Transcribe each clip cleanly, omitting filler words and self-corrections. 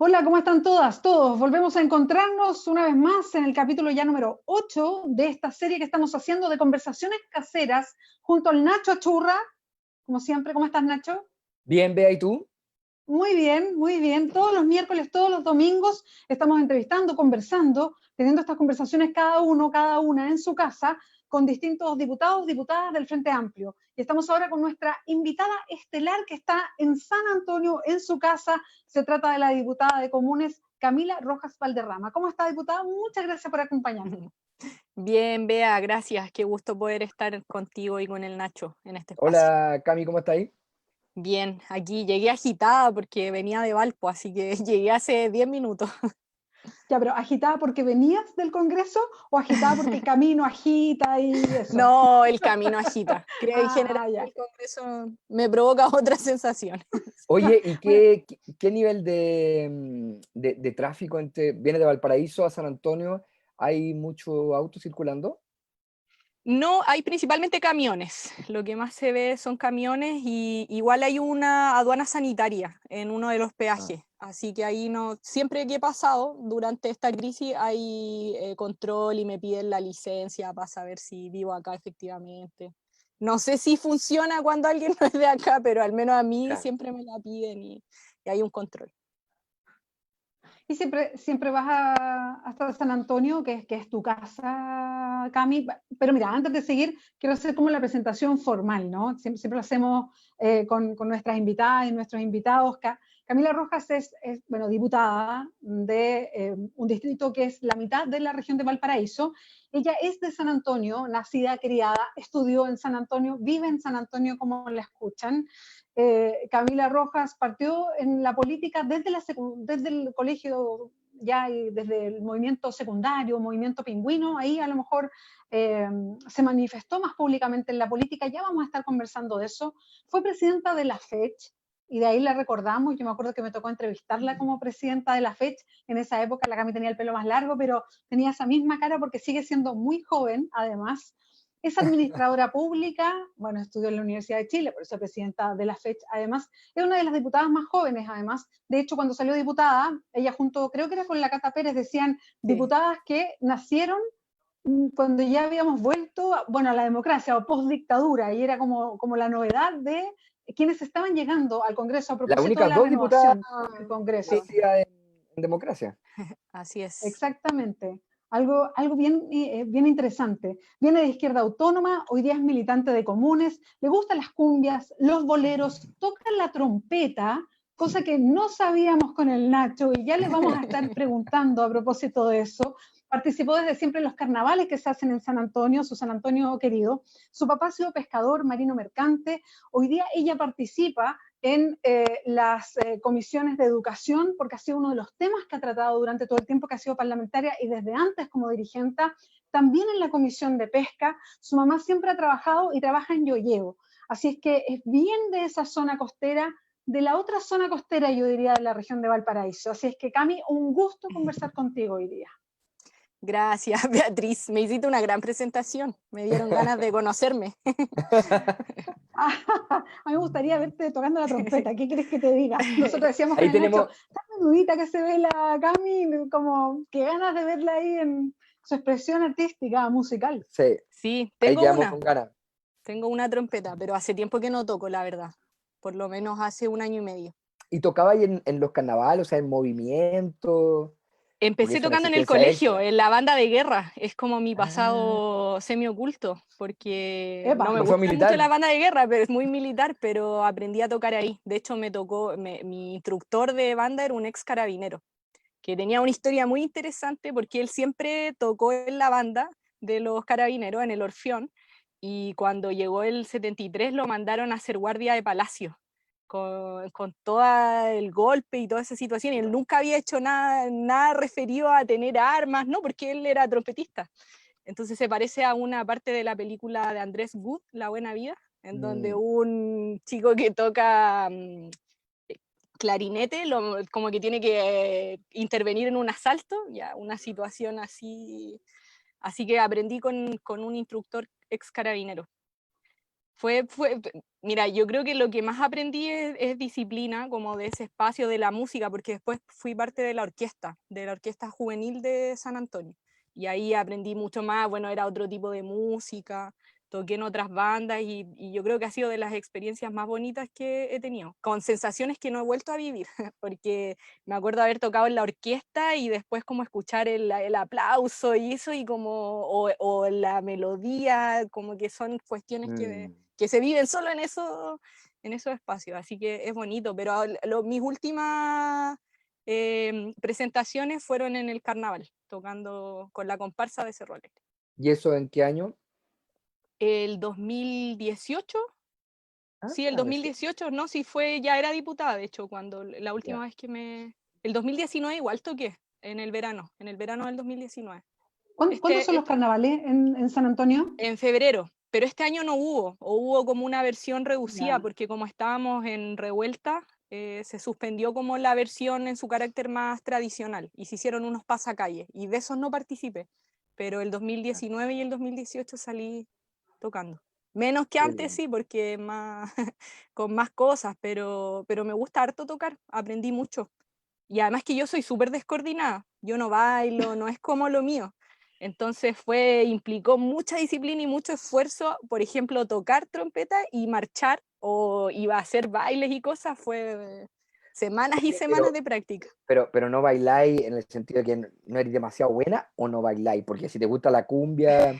Hola, ¿cómo están todas? Todos. Volvemos a encontrarnos una vez más en el capítulo ya número 8 de esta serie que estamos haciendo de conversaciones caseras junto al Nacho Achurra. Como siempre, ¿cómo estás, Nacho? Bien, Bea, ¿y tú? Muy bien, muy bien. Todos los miércoles, todos los domingos estamos entrevistando, conversando, teniendo estas conversaciones cada uno, cada una en su casa, con distintos diputados, diputadas del Frente Amplio. Y estamos ahora con nuestra invitada estelar que está en San Antonio, en su casa. Se trata de la diputada de Comunes, Camila Rojas Valderrama. ¿Cómo está, diputada? Muchas gracias por acompañarnos. Bien, Bea, gracias. Qué gusto poder estar contigo y con el Nacho en este espacio. Hola, Cami, ¿cómo estás ahí? Bien, aquí llegué agitada porque venía de Valpo, así que llegué hace 10 minutos. Ya, pero ¿agitada porque venías del Congreso o agitada porque el camino agita y eso? No, el camino agita. Creo que en general Ya. el Congreso me provoca otra sensación. Oye, ¿y Bueno, qué nivel de tráfico viene de Valparaíso a San Antonio? ¿Hay mucho auto circulando? No, hay principalmente camiones. Lo que más se ve son camiones y igual hay una aduana sanitaria en uno de los Ah, peajes. Así que ahí no, siempre que he pasado durante esta crisis hay control y me piden la licencia para saber si vivo acá efectivamente. No sé si funciona cuando alguien no es de acá, pero al menos a mí ya. siempre me la piden y hay un control. y siempre vas hasta San Antonio, que es tu casa, Cami. Pero mira, antes de seguir, quiero hacer como la presentación formal, ¿no? Siempre lo hacemos con nuestras invitadas y nuestros invitados. Camila Rojas es bueno, diputada de un distrito que es la mitad de la región de Valparaíso. Ella es de San Antonio, nacida, criada, estudió en San Antonio, vive en San Antonio, como la escuchan. Camila Rojas partió en la política desde el colegio ya y desde el movimiento secundario, movimiento pingüino, ahí a lo mejor se manifestó más públicamente en la política, ya vamos a estar conversando de eso. Fue presidenta de la FECH y de ahí la recordamos. Yo me acuerdo que me tocó entrevistarla como presidenta de la FECH. En esa época la Cami tenía el pelo más largo, pero tenía esa misma cara porque sigue siendo muy joven, además. Es administradora pública, bueno, estudió en la Universidad de Chile, por eso es presidenta de la FECH. Además, es una de las diputadas más jóvenes, además. De hecho, cuando salió diputada, ella junto, creo que era con la Cata Pérez, decían Sí. diputadas que nacieron cuando ya habíamos vuelto, bueno, a la democracia o post-dictadura, y era como la novedad de quienes estaban llegando al Congreso a Las propósito de únicas la dos diputadas renovación del Congreso. Sí, nacidas en democracia. así es. Exactamente. Algo bien interesante. Viene de izquierda autónoma, hoy día es militante de Comunes, le gustan las cumbias, los boleros, toca la trompeta, cosa que no sabíamos con el Nacho y ya le vamos a estar preguntando a propósito de eso. Participó desde siempre en los carnavales que se hacen en San Antonio, su San Antonio querido. Su papá ha sido pescador, marino mercante. Hoy día ella participa en las comisiones de educación, porque ha sido uno de los temas que ha tratado durante todo el tiempo que ha sido parlamentaria y desde antes como dirigente, también en la comisión de pesca. Su mamá siempre ha trabajado y trabaja en Yoyeo, así es que es bien de esa zona costera, de la otra zona costera, yo diría, de la región de Valparaíso. Así es que, Cami, un gusto conversar contigo hoy día. Gracias, Beatriz. Me hiciste una gran presentación. Me dieron ganas de conocerme. A mí me gustaría verte tocando la trompeta. ¿Qué quieres que te diga? Nosotros decíamos con Ahí el Nacho, tenemos, tan menudita que se ve la Cami, como que ganas de verla ahí en su expresión artística, musical. sí, Sí, ahí quedamos con ganas. tengo una trompeta, pero hace tiempo que no toco, la verdad. Por lo menos hace 1 año y medio. ¿Y tocaba ahí en los carnavales, o sea, en movimiento? Porque Empecé es una tocando en el exigencia colegio, extra. en la banda de guerra. Es como mi Ah, pasado semioculto, porque Epa, no me pasó gusta mucho militar. la banda de guerra, pero es muy militar, pero aprendí a tocar ahí. De hecho, mi instructor de banda era un ex carabinero, que tenía una historia muy interesante porque él siempre tocó en la banda de los carabineros, en el Orfeón, y cuando llegó el 73 lo mandaron a ser guardia de palacio, con todo el golpe y toda esa situación, y él nunca había hecho nada referido a tener armas, ¿no? Porque él era trompetista. Entonces se parece a una parte de la película de Andrés Wood, La Buena Vida, en donde Mm, un chico que toca clarinete, como que tiene que intervenir en un asalto, ya, una situación así. Así que aprendí con un instructor ex carabinero. Mira, yo creo que lo que más aprendí es disciplina, como de ese espacio de la música, porque después fui parte de la orquesta juvenil de San Antonio. Y ahí aprendí mucho más, bueno, era otro tipo de música, toqué en otras bandas y yo creo que ha sido de las experiencias más bonitas que he tenido, con sensaciones que no he vuelto a vivir, porque me acuerdo haber tocado en la orquesta y después como escuchar el aplauso y eso, y como, o la melodía, como que son cuestiones que se viven solo en esos espacios, así que es bonito, pero mis últimas presentaciones fueron en el carnaval, tocando con la comparsa de Cerro Alegre. ¿Y eso en qué año? El 2018, sí, el Sí. 2018, no, sí fue, ya era diputada, de hecho, cuando la última Ya. vez el 2019 igual toqué, en el verano del 2019. ¿Cuándo son los carnavales en San Antonio? En febrero, pero este año no hubo, o hubo como una versión reducida, Ya. porque como estábamos en revuelta, se suspendió como la versión en su carácter más tradicional, y se hicieron unos pasacalles, y de esos no participé, pero el 2019 y el 2018 salí tocando. Menos que Qué antes, bien. sí, porque más, con más cosas, pero me gusta harto tocar, aprendí mucho. Y además que yo soy súper descoordinada, yo no bailo, no es como lo mío. Entonces implicó mucha disciplina y mucho esfuerzo, por ejemplo, tocar trompeta y marchar, o iba a hacer bailes y cosas, fue semanas y Oye, semanas de práctica. pero no bailáis en el sentido de que no eres demasiado buena o no bailáis, porque si te gusta la cumbia,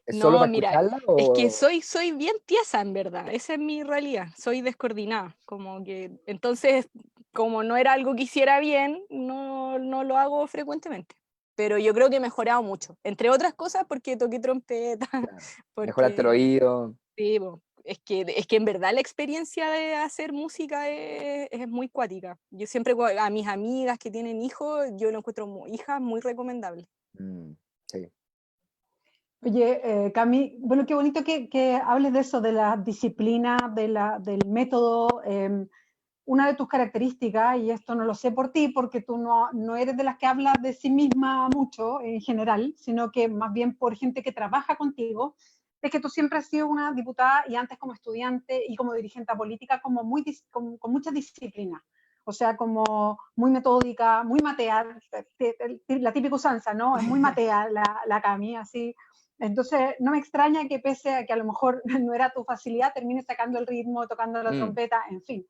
¿es solo No, para mira, escucharla es que o...? soy bien tiesa en verdad, esa es mi realidad, soy descoordinada, como que, entonces, como no era algo que hiciera bien, no lo hago frecuentemente, pero yo creo que he mejorado mucho, entre otras cosas porque toqué trompeta, Claro. Mejorarte el porque, oído. sí, es que en verdad la experiencia de hacer música es muy cuática. Yo siempre a mis amigas que tienen hijos, yo lo encuentro hijas muy recomendable. Sí. Oye, Cami, bueno, qué bonito que hables de eso, de la disciplina, del método. Una de tus características, y esto no lo sé por ti, porque tú no eres de las que hablas de sí misma mucho en general, sino que más bien por gente que trabaja contigo, es que tú siempre has sido una diputada y antes como estudiante y como dirigente política como con mucha disciplina. O sea, como muy metódica, muy matea, la típica usanza, ¿no? Es muy matea la Cami, así. Entonces, no me extraña que pese a que a lo mejor no era tu facilidad, termines sacando el ritmo, tocando la trompeta, en fin.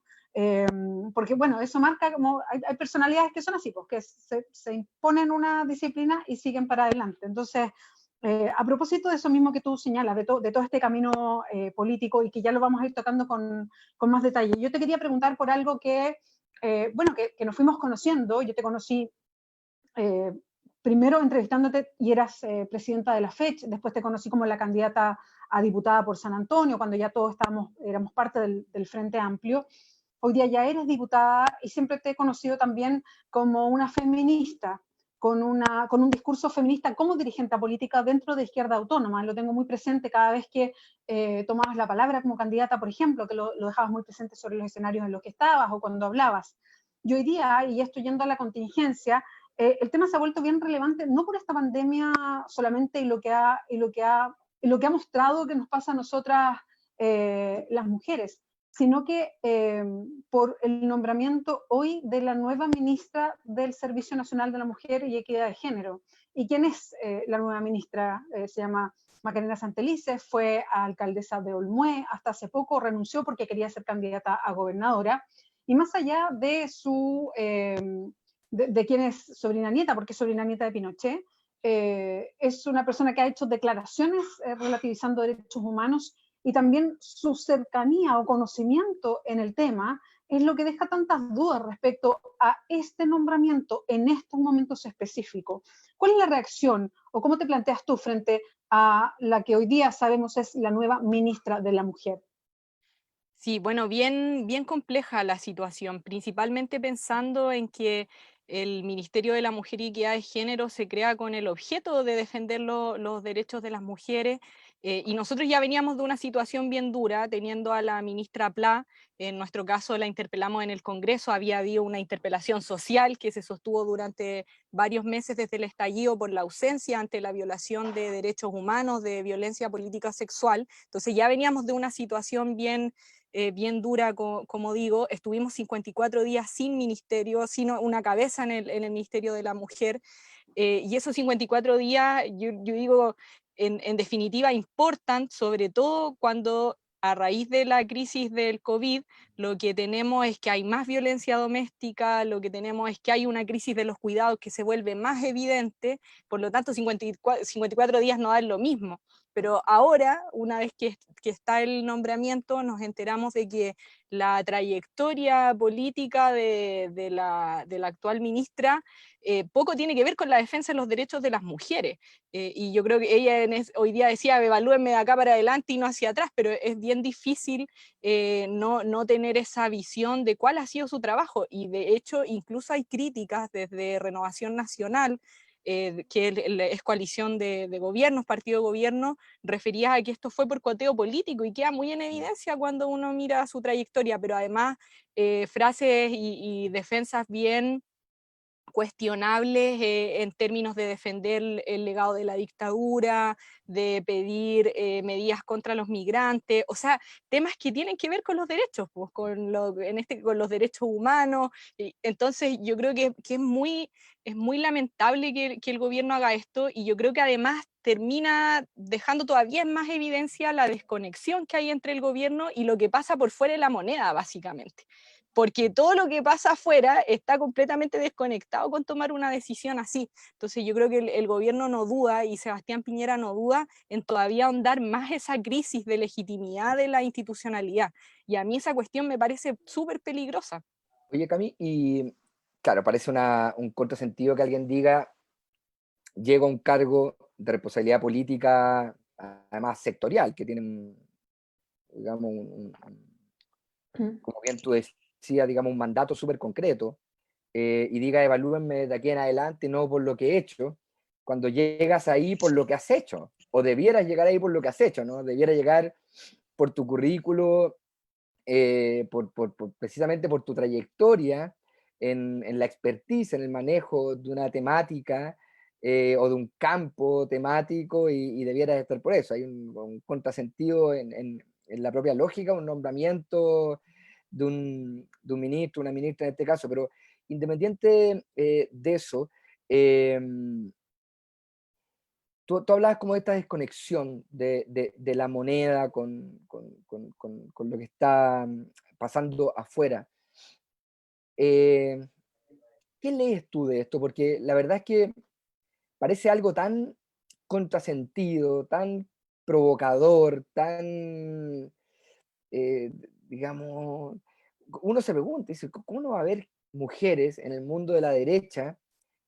Porque bueno, eso marca como, hay personalidades que son así, pues que se imponen una disciplina y siguen para adelante. Entonces, a propósito de eso mismo que tú señalas, de todo este camino político y que ya lo vamos a ir tocando con más detalle, yo te quería preguntar por algo bueno, que nos fuimos conociendo. Yo te conocí primero entrevistándote y eras presidenta de la FECH, después te conocí como la candidata a diputada por San Antonio, cuando ya todos éramos parte del Frente Amplio. Hoy día ya eres diputada y siempre te he conocido también como una feminista, con un discurso feminista como dirigente política dentro de Izquierda Autónoma. Lo tengo muy presente cada vez que tomabas la palabra como candidata, por ejemplo, que lo dejabas muy presente sobre los escenarios en los que estabas o cuando hablabas. Y hoy día, y estoy yendo a la contingencia, el tema se ha vuelto bien relevante, no por esta pandemia solamente y lo que ha mostrado que nos pasa a nosotras las mujeres, sino que por el nombramiento hoy de la nueva ministra del Servicio Nacional de la Mujer y Equidad de Género. ¿Y quién es la nueva ministra? Se llama Macarena Santelices, fue alcaldesa de Olmué, hasta hace poco renunció porque quería ser candidata a gobernadora, y más allá de de quién es sobrina nieta, porque es sobrina nieta de Pinochet, es una persona que ha hecho declaraciones relativizando derechos humanos, y también su cercanía o conocimiento en el tema es lo que deja tantas dudas respecto a este nombramiento en estos momentos específicos. ¿Cuál es la reacción o cómo te planteas tú frente a la que hoy día sabemos es la nueva ministra de la Mujer? Sí, bueno, bien compleja la situación, principalmente pensando en que el Ministerio de la Mujer y Equidad de Género se crea con el objeto de defender los derechos de las mujeres, Y nosotros ya veníamos de una situación bien dura, teniendo a la ministra Pla, en nuestro caso la interpelamos en el Congreso, había habido una interpelación social que se sostuvo durante varios meses desde el estallido por la ausencia ante la violación de derechos humanos, de violencia política sexual. Entonces ya veníamos de una situación bien dura, como digo. Estuvimos 54 días sin ministerio, sin una cabeza en el Ministerio de la Mujer, y esos 54 días, yo digo, en definitiva, importan, sobre todo cuando a raíz de la crisis del COVID, lo que tenemos es que hay más violencia doméstica, lo que tenemos es que hay una crisis de los cuidados que se vuelve más evidente, por lo tanto 54 días no dan lo mismo. Pero ahora, una vez que está el nombramiento, nos enteramos de que la trayectoria política de la actual ministra poco tiene que ver con la defensa de los derechos de las mujeres. Y yo creo que ella hoy día decía, evalúenme de acá para adelante y no hacia atrás, pero es bien difícil no tener esa visión de cuál ha sido su trabajo. Y de hecho, incluso hay críticas desde Renovación Nacional, que es coalición de gobiernos, partido de gobierno, refería a que esto fue por coteo político y queda muy en evidencia cuando uno mira su trayectoria, pero además frases y defensas bien cuestionables en términos de defender el legado de la dictadura, de pedir medidas contra los migrantes, o sea, temas que tienen que ver con los derechos, pues, con los derechos humanos. Y entonces yo creo que es muy lamentable que el gobierno haga esto, y yo creo que además termina dejando todavía en más evidencia la desconexión que hay entre el gobierno y lo que pasa por fuera de la moneda, básicamente, porque todo lo que pasa afuera está completamente desconectado con tomar una decisión así. Entonces yo creo que el gobierno no duda, y Sebastián Piñera no duda, en todavía ahondar más esa crisis de legitimidad de la institucionalidad. Y a mí esa cuestión me parece súper peligrosa. Oye, Cami, y claro, parece un contrasentido que alguien diga, llego a un cargo de responsabilidad política, además sectorial, que tienen, digamos, como bien tú decías, digamos, un mandato súper concreto, y diga, evalúenme de aquí en adelante, no por lo que he hecho, cuando llegas ahí por lo que has hecho, o debieras llegar ahí por lo que has hecho, ¿no? Debieras llegar por tu currículo, precisamente por tu trayectoria en la expertise, en el manejo de una temática o de un campo temático, y debieras estar por eso. Hay un contrasentido en la propia lógica, un nombramiento de un ministro, una ministra en este caso, pero independiente de eso, eh, tú hablabas como de esta desconexión de la moneda con lo que está pasando afuera. Eh, ¿Qué lees tú de esto? Porque la verdad es que parece algo tan contrasentido, tan provocador, tan, eh, digamos, uno se pregunta, dice, ¿cómo no va a haber mujeres en el mundo de la derecha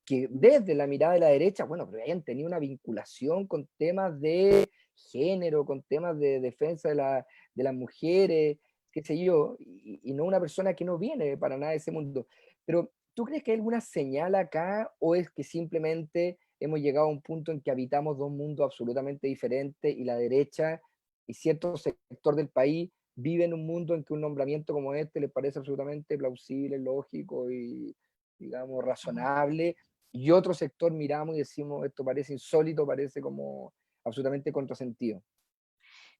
que desde la mirada de la derecha, bueno, pero hayan tenido una vinculación con temas de género, con temas de defensa de las mujeres, qué sé yo, y no una persona que no viene para nada de ese mundo? Pero, ¿tú crees que hay alguna señal acá, o es que simplemente hemos llegado a un punto en que habitamos dos mundos absolutamente diferentes, y la derecha y cierto sector del país vive en un mundo en que un nombramiento como este les parece absolutamente plausible, lógico y, digamos, razonable, y otro sector miramos y decimos, esto parece insólito, parece como absolutamente contrasentido?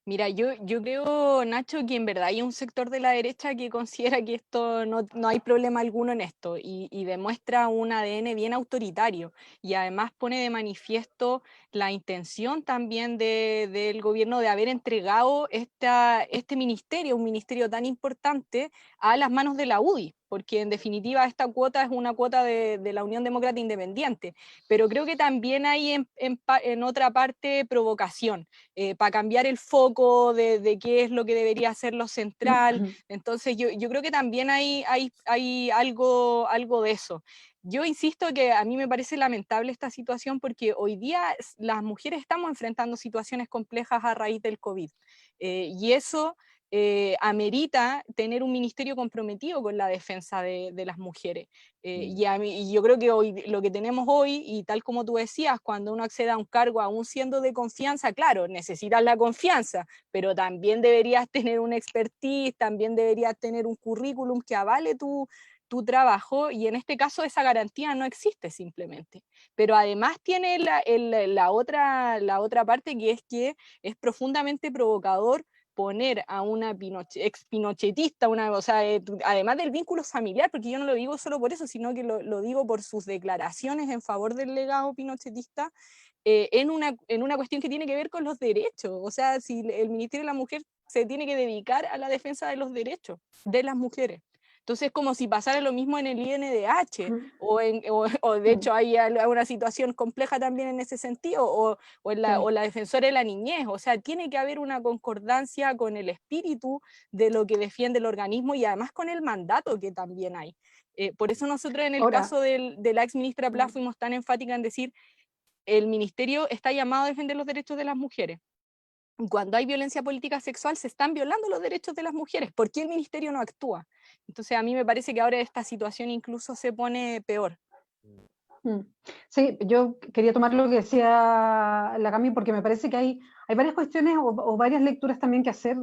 Mira, yo creo, Nacho, que en verdad hay un sector de la derecha que considera que esto no hay problema alguno en esto, y demuestra un ADN bien autoritario, y además pone de manifiesto la intención también del gobierno de haber entregado este ministerio, un ministerio tan importante, a las manos de la UDI, porque en definitiva esta cuota es una cuota de la Unión Demócrata Independiente, pero creo que también hay en otra parte provocación, para cambiar el foco de qué es lo que debería ser lo central. Entonces yo creo que también hay algo de eso. Yo insisto que a mí me parece lamentable esta situación, porque hoy día las mujeres estamos enfrentando situaciones complejas a raíz del COVID. Y eso amerita tener un ministerio comprometido con la defensa de las mujeres. Y yo creo que hoy, lo que tenemos hoy, y tal como tú decías, cuando uno accede a un cargo aún siendo de confianza, claro, necesitas la confianza, pero también deberías tener un expertise, también deberías tener un currículum que avale tu trabajo, y en este caso esa garantía no existe simplemente. Pero además tiene la otra parte, que es profundamente provocador poner a una ex pinochetista, o sea, además del vínculo familiar, porque yo no lo digo solo por eso, sino que lo digo por sus declaraciones en favor del legado pinochetista, en una cuestión que tiene que ver con los derechos. O sea, si el Ministerio de la Mujer se tiene que dedicar a la defensa de los derechos de las mujeres. Entonces, como si pasara lo mismo en el INDH, o de hecho hay una situación compleja también en ese sentido, o la defensora de la niñez. O sea, tiene que haber una concordancia con el espíritu de lo que defiende el organismo, y además con el mandato que también hay. Por eso nosotros en el caso de la ex ministra Pla fuimos tan enfáticas en decir, el ministerio está llamado a defender los derechos de las mujeres. Cuando hay violencia política sexual, se están violando los derechos de las mujeres. ¿Por qué el ministerio no actúa? Entonces, a mí me parece que ahora esta situación incluso se pone peor. Sí, yo quería tomar lo que decía la Cami, porque me parece que hay varias cuestiones o varias lecturas también que hacer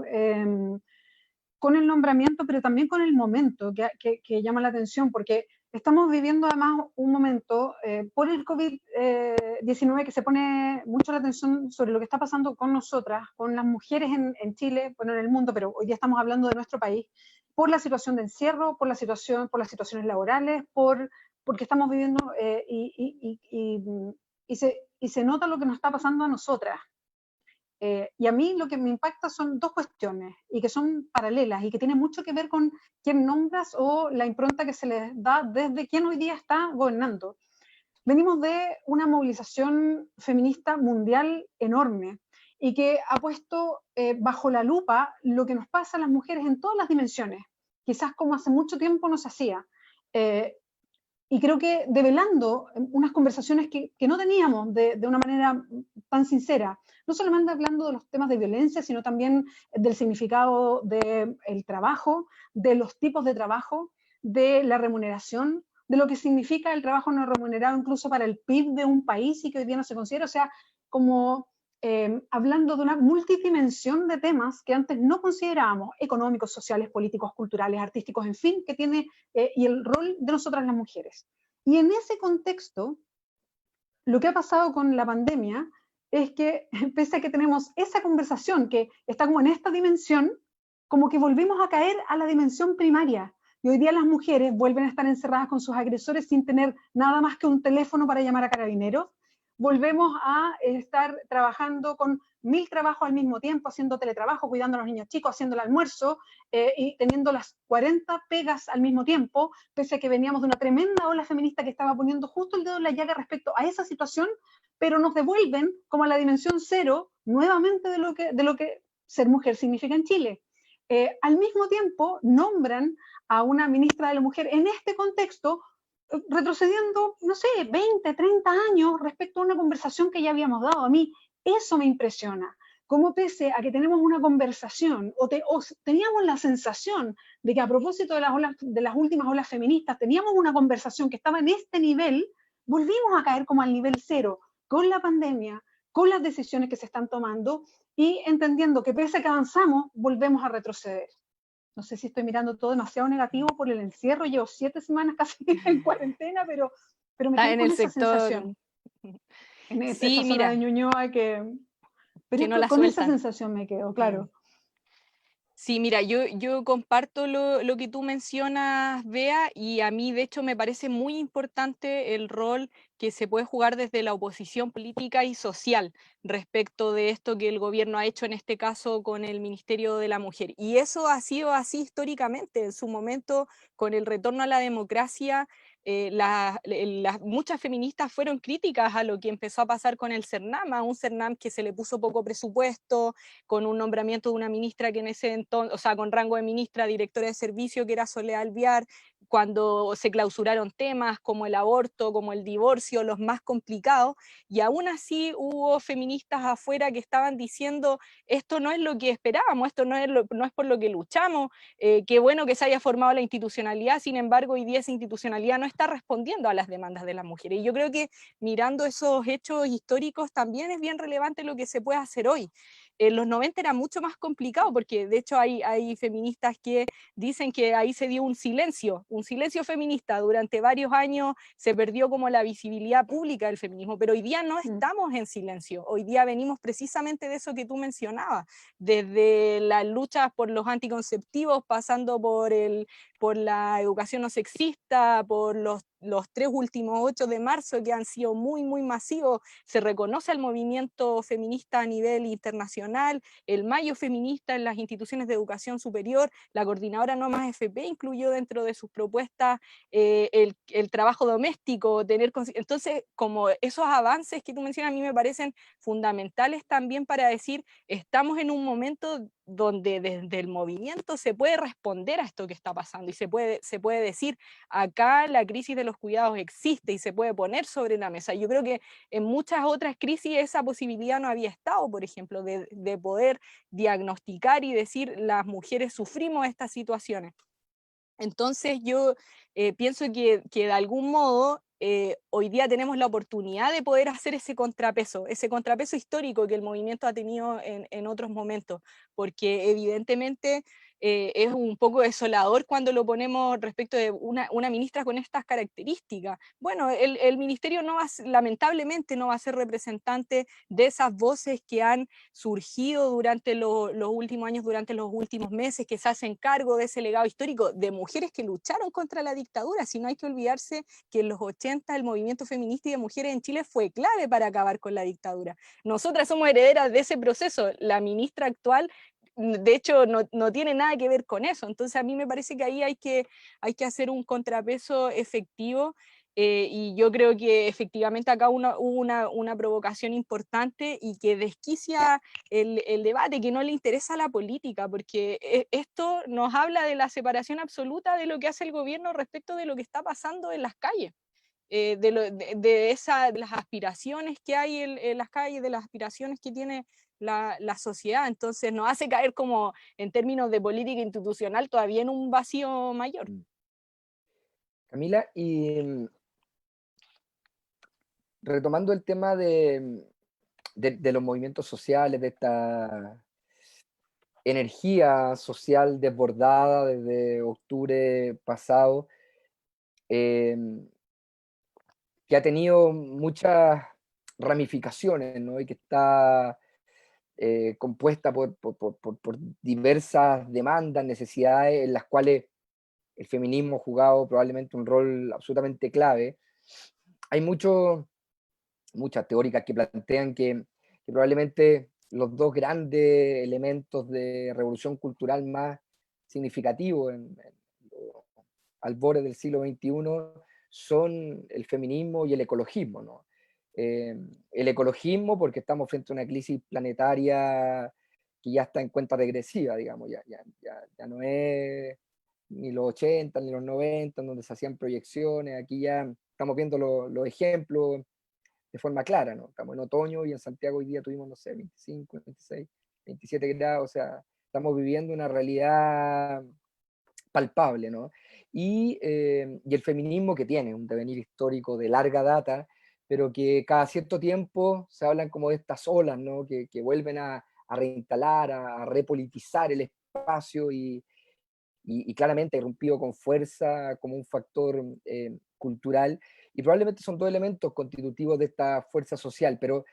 con el nombramiento, pero también con el momento que llama la atención, porque estamos viviendo además un momento por el COVID-19 que se pone mucho la atención sobre lo que está pasando con nosotras, con las mujeres en Chile, bueno, en el mundo, pero hoy día estamos hablando de nuestro país, por la situación de encierro, por las situaciones laborales, porque estamos viviendo y se nota lo que nos está pasando a nosotras. Y a mí lo que me impacta son dos cuestiones, y que son paralelas, y que tienen mucho que ver con quién nombras o la impronta que se les da desde quien hoy día está gobernando. Venimos de una movilización feminista mundial enorme, y que ha puesto bajo la lupa lo que nos pasa a las mujeres en todas las dimensiones, quizás como hace mucho tiempo no se hacía. Y creo que develando unas conversaciones que no teníamos de una manera tan sincera, no solamente hablando de los temas de violencia, sino también del significado del trabajo, de los tipos de trabajo, de la remuneración, de lo que significa el trabajo no remunerado incluso para el PIB de un país y que hoy día no se considera. O sea, como hablando de una multidimensión de temas que antes no considerábamos, económicos, sociales, políticos, culturales, artísticos, en fin, que tiene, y el rol de nosotras las mujeres. Y en ese contexto, lo que ha pasado con la pandemia es que, pese a que tenemos esa conversación que está como en esta dimensión, como que volvimos a caer a la dimensión primaria. Y hoy día las mujeres vuelven a estar encerradas con sus agresores sin tener nada más que un teléfono para llamar a carabineros. Volvemos a estar trabajando con 1000 trabajos al mismo tiempo, haciendo teletrabajo, cuidando a los niños chicos, haciendo el almuerzo y teniendo las 40 pegas al mismo tiempo, pese a que veníamos de una tremenda ola feminista que estaba poniendo justo el dedo en la llaga respecto a esa situación, pero nos devuelven como a la dimensión cero nuevamente de lo que ser mujer significa en Chile. Al mismo tiempo nombran a una ministra de la Mujer en este contexto, retrocediendo, no sé, 20, 30 años respecto a una conversación que ya habíamos dado. A mí eso me impresiona, cómo pese a que tenemos una conversación, o teníamos la sensación de que a propósito de las últimas olas feministas, teníamos una conversación que estaba en este nivel, volvimos a caer como al nivel cero, con la pandemia, con las decisiones que se están tomando, y entendiendo que pese a que avanzamos, volvemos a retroceder. No sé si estoy mirando todo demasiado negativo por el encierro, llevo 7 semanas casi en cuarentena, pero me quedo con esa sensación. En sí, esa zona de Ñuñoa pero que no la con sueltan. esa sensación me quedo, claro. Sí, mira, yo comparto lo que tú mencionas, Bea, y a mí de hecho me parece muy importante el rol que se puede jugar desde la oposición política y social respecto de esto que el gobierno ha hecho en este caso con el Ministerio de la Mujer. Y eso ha sido así históricamente. En su momento, con el retorno a la democracia, muchas feministas fueron críticas a lo que empezó a pasar con el CERNAM, a un CERNAM que se le puso poco presupuesto, con un nombramiento de una ministra que en ese entonces, o sea, con rango de ministra, directora de servicio, que era Soledad Alvear, cuando se clausuraron temas como el aborto, como el divorcio, los más complicados, y aún así hubo feministas afuera que estaban diciendo, esto no es lo que esperábamos, esto no es por lo que luchamos, qué bueno que se haya formado la institucionalidad, sin embargo, hoy día esa institucionalidad no está respondiendo a las demandas de las mujeres. Y yo creo que mirando esos hechos históricos también es bien relevante lo que se puede hacer hoy. En los 90 era mucho más complicado, porque de hecho hay feministas que dicen que ahí se dio un silencio feminista. Durante varios años se perdió como la visibilidad pública del feminismo, pero hoy día no estamos en silencio. Hoy día venimos precisamente de eso que tú mencionabas, desde las luchas por los anticonceptivos, pasando por la educación no sexista, por los 3 últimos 8 de marzo que han sido muy, muy masivos. Se reconoce el movimiento feminista a nivel internacional, el mayo feminista en las instituciones de educación superior, la coordinadora No Más FP incluyó dentro de sus propuestas el trabajo doméstico, entonces como esos avances que tú mencionas a mí me parecen fundamentales también para decir, estamos en un momento donde desde el movimiento se puede responder a esto que está pasando y se puede decir, acá la crisis de los cuidados existe y se puede poner sobre la mesa. Yo creo que en muchas otras crisis esa posibilidad no había estado, por ejemplo, de poder diagnosticar y decir, las mujeres sufrimos estas situaciones. Entonces yo pienso que de algún modo hoy día tenemos la oportunidad de poder hacer ese contrapeso histórico que el movimiento ha tenido en otros momentos, porque evidentemente es un poco desolador cuando lo ponemos respecto de una ministra con estas características. Bueno, el ministerio lamentablemente no va a ser representante de esas voces que han surgido durante los últimos años, durante los últimos meses, que se hacen cargo de ese legado histórico de mujeres que lucharon contra la dictadura. Si no, hay que olvidarse que en los 80 el movimiento feminista y de mujeres en Chile fue clave para acabar con la dictadura. Nosotras somos herederas de ese proceso. La ministra actual, de hecho, no tiene nada que ver con eso. Entonces a mí me parece que ahí hay que hacer un contrapeso efectivo. Y yo creo que efectivamente acá hubo una provocación importante y que desquicia el debate, que no le interesa a la política, porque esto nos habla de la separación absoluta de lo que hace el gobierno respecto de lo que está pasando en las calles. De las aspiraciones que hay en las calles, de las aspiraciones que tiene la sociedad. Entonces nos hace caer como en términos de política institucional todavía en un vacío mayor. Camila, y retomando el tema de los movimientos sociales, de esta energía social desbordada desde octubre pasado, que ha tenido muchas ramificaciones, ¿no? Y que está compuesta por diversas demandas, necesidades, en las cuales el feminismo ha jugado probablemente un rol absolutamente clave. Hay muchas teóricas que plantean que probablemente los dos grandes elementos de revolución cultural más significativos en los albores del siglo XXI son el feminismo y el ecologismo, ¿no? El ecologismo porque estamos frente a una crisis planetaria que ya está en cuenta regresiva, digamos, ya no es ni los 80 ni los 90 donde se hacían proyecciones, aquí ya estamos viendo los ejemplos de forma clara, ¿no? Estamos en otoño y en Santiago hoy día tuvimos, no sé, 25, 26, 27 grados, o sea, estamos viviendo una realidad palpable, ¿no? Y el feminismo que tiene un devenir histórico de larga data, pero que cada cierto tiempo se hablan como de estas olas, ¿no? Que vuelven a reinstalar, a repolitizar el espacio y claramente ha irrumpido con fuerza como un factor cultural, y probablemente son dos elementos constitutivos de esta fuerza social, pero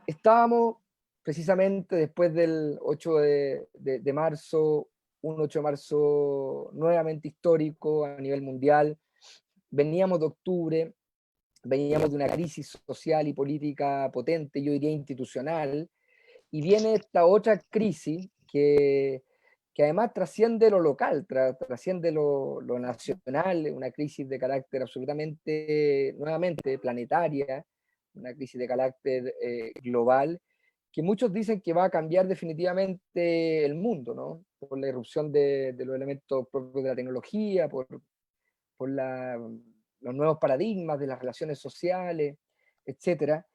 estábamos precisamente después del 8 de marzo, un 8 de marzo nuevamente histórico a nivel mundial, veníamos de octubre, veníamos de una crisis social y política potente, yo diría institucional, y viene esta otra crisis que además trasciende lo local, trasciende lo nacional, una crisis de carácter absolutamente, nuevamente, planetaria, una crisis de carácter global, que muchos dicen que va a cambiar definitivamente el mundo, ¿no? Por la irrupción de los elementos propios de la tecnología, por los nuevos paradigmas de las relaciones sociales, etcétera,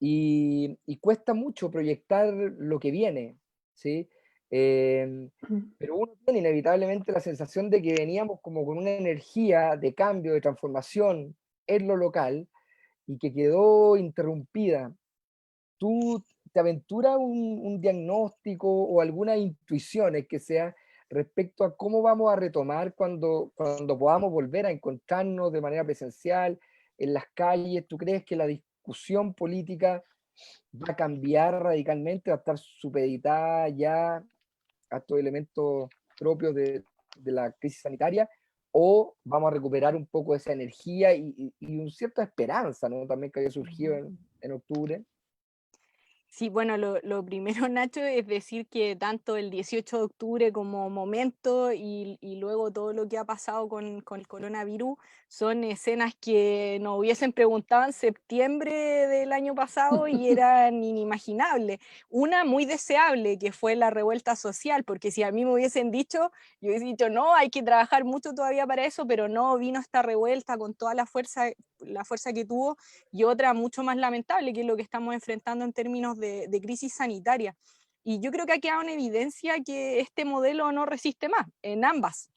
y cuesta mucho proyectar lo que viene, ¿sí? Pero uno tiene inevitablemente la sensación de que veníamos como con una energía de cambio, de transformación en lo local, y que quedó interrumpida. ¿Tú te aventuras un diagnóstico o algunas intuiciones que sea respecto a cómo vamos a retomar cuando podamos volver a encontrarnos de manera presencial en las calles? ¿Tú crees que la discusión política va a cambiar radicalmente, va a estar supeditada ya a estos elementos propios de la crisis sanitaria? ¿O vamos a recuperar un poco esa energía y una cierta esperanza, ¿no? También que había surgido en octubre? Sí, bueno, lo primero, Nacho, es decir que tanto el 18 de octubre como momento y luego todo lo que ha pasado con el coronavirus son escenas que nos hubiesen preguntado en septiembre del año pasado y eran inimaginables. Una muy deseable, que fue la revuelta social, porque si a mí me hubiesen dicho, yo hubiese dicho, no, hay que trabajar mucho todavía para eso, pero no, vino esta revuelta con toda la fuerza que tuvo, y otra mucho más lamentable, que es lo que estamos enfrentando en términos de crisis sanitaria. Y yo creo que ha quedado en evidencia que este modelo no resiste más, en ambas,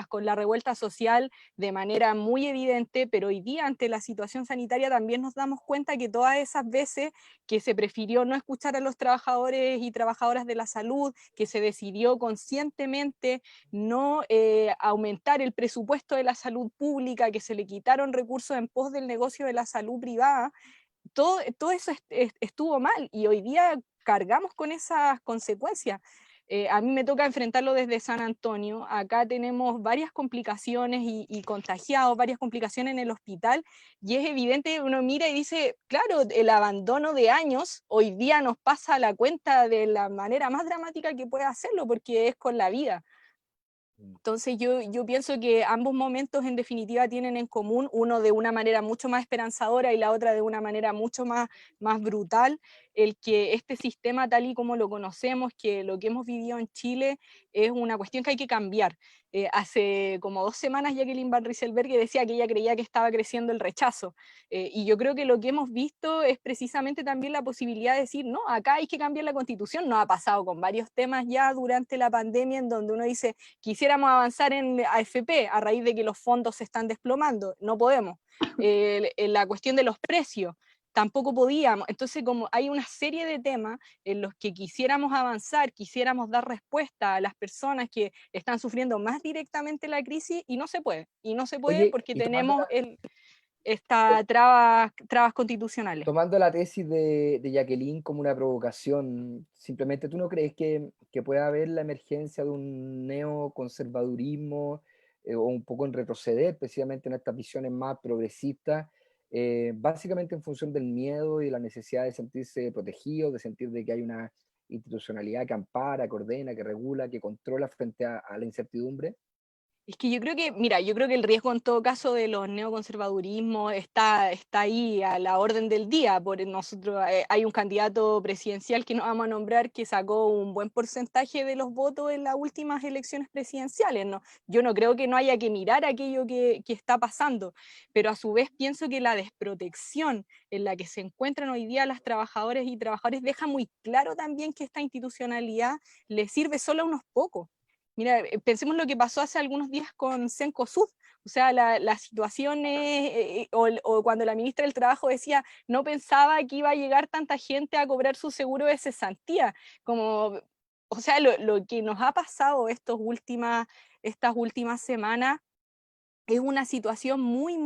con la revuelta social de manera muy evidente, pero hoy día ante la situación sanitaria también nos damos cuenta que todas esas veces que se prefirió no escuchar a los trabajadores y trabajadoras de la salud, que se decidió conscientemente no aumentar el presupuesto de la salud pública, que se le quitaron recursos en pos del negocio de la salud privada, todo eso estuvo mal y hoy día cargamos con esas consecuencias. A mí me toca enfrentarlo desde San Antonio. Acá tenemos varias complicaciones y contagiados, varias complicaciones en el hospital, y es evidente, uno mira y dice, claro, el abandono de años hoy día nos pasa a la cuenta de la manera más dramática que puede hacerlo, porque es con la vida. Entonces yo pienso que ambos momentos en definitiva tienen en común, uno de una manera mucho más esperanzadora y la otra de una manera mucho más brutal, el que este sistema tal y como lo conocemos, que lo que hemos vivido en Chile es una cuestión que hay que cambiar. Hace como 2 semanas Jacqueline Van Rieselberghe decía que ella creía que estaba creciendo el rechazo, y yo creo que lo que hemos visto es precisamente también la posibilidad de decir, no, acá hay que cambiar la Constitución. Nos ha pasado con varios temas ya durante la pandemia en donde uno dice, quisiéramos avanzar en AFP a raíz de que los fondos se están desplomando, no podemos. La cuestión de los precios, tampoco podíamos. Entonces, como hay una serie de temas en los que quisiéramos avanzar, quisiéramos dar respuesta a las personas que están sufriendo más directamente la crisis, y no se puede. Y no se puede Oye, porque y tomando tenemos la, estas trabas constitucionales. tomando la tesis de Jacqueline como una provocación, simplemente tú no crees que pueda haber la emergencia de un neoconservadurismo o un poco en retroceder precisamente en estas visiones más progresistas, básicamente en función del miedo y la necesidad de sentirse protegido, de sentir de que hay una institucionalidad que ampara, que ordena, que regula, que controla frente a la incertidumbre? Es que yo creo que, mira, yo creo que el riesgo en todo caso de los neoconservadurismos está ahí a la orden del día. Por nosotros hay un candidato presidencial que no vamos a nombrar que sacó un buen porcentaje de los votos en las últimas elecciones presidenciales, ¿no? Yo no creo que no haya que mirar aquello que está pasando, pero a su vez pienso que la desprotección en la que se encuentran hoy día las trabajadoras y trabajadores deja muy claro también que esta institucionalidad le sirve solo a unos pocos. Mira, pensemos lo que pasó hace algunos días con Cencosud. O sea, la situación o cuando la ministra del Trabajo decía, no pensaba que iba a llegar tanta gente a cobrar su seguro de cesantía. Como, o sea, lo que nos ha pasado estas últimas semanas es una situación muy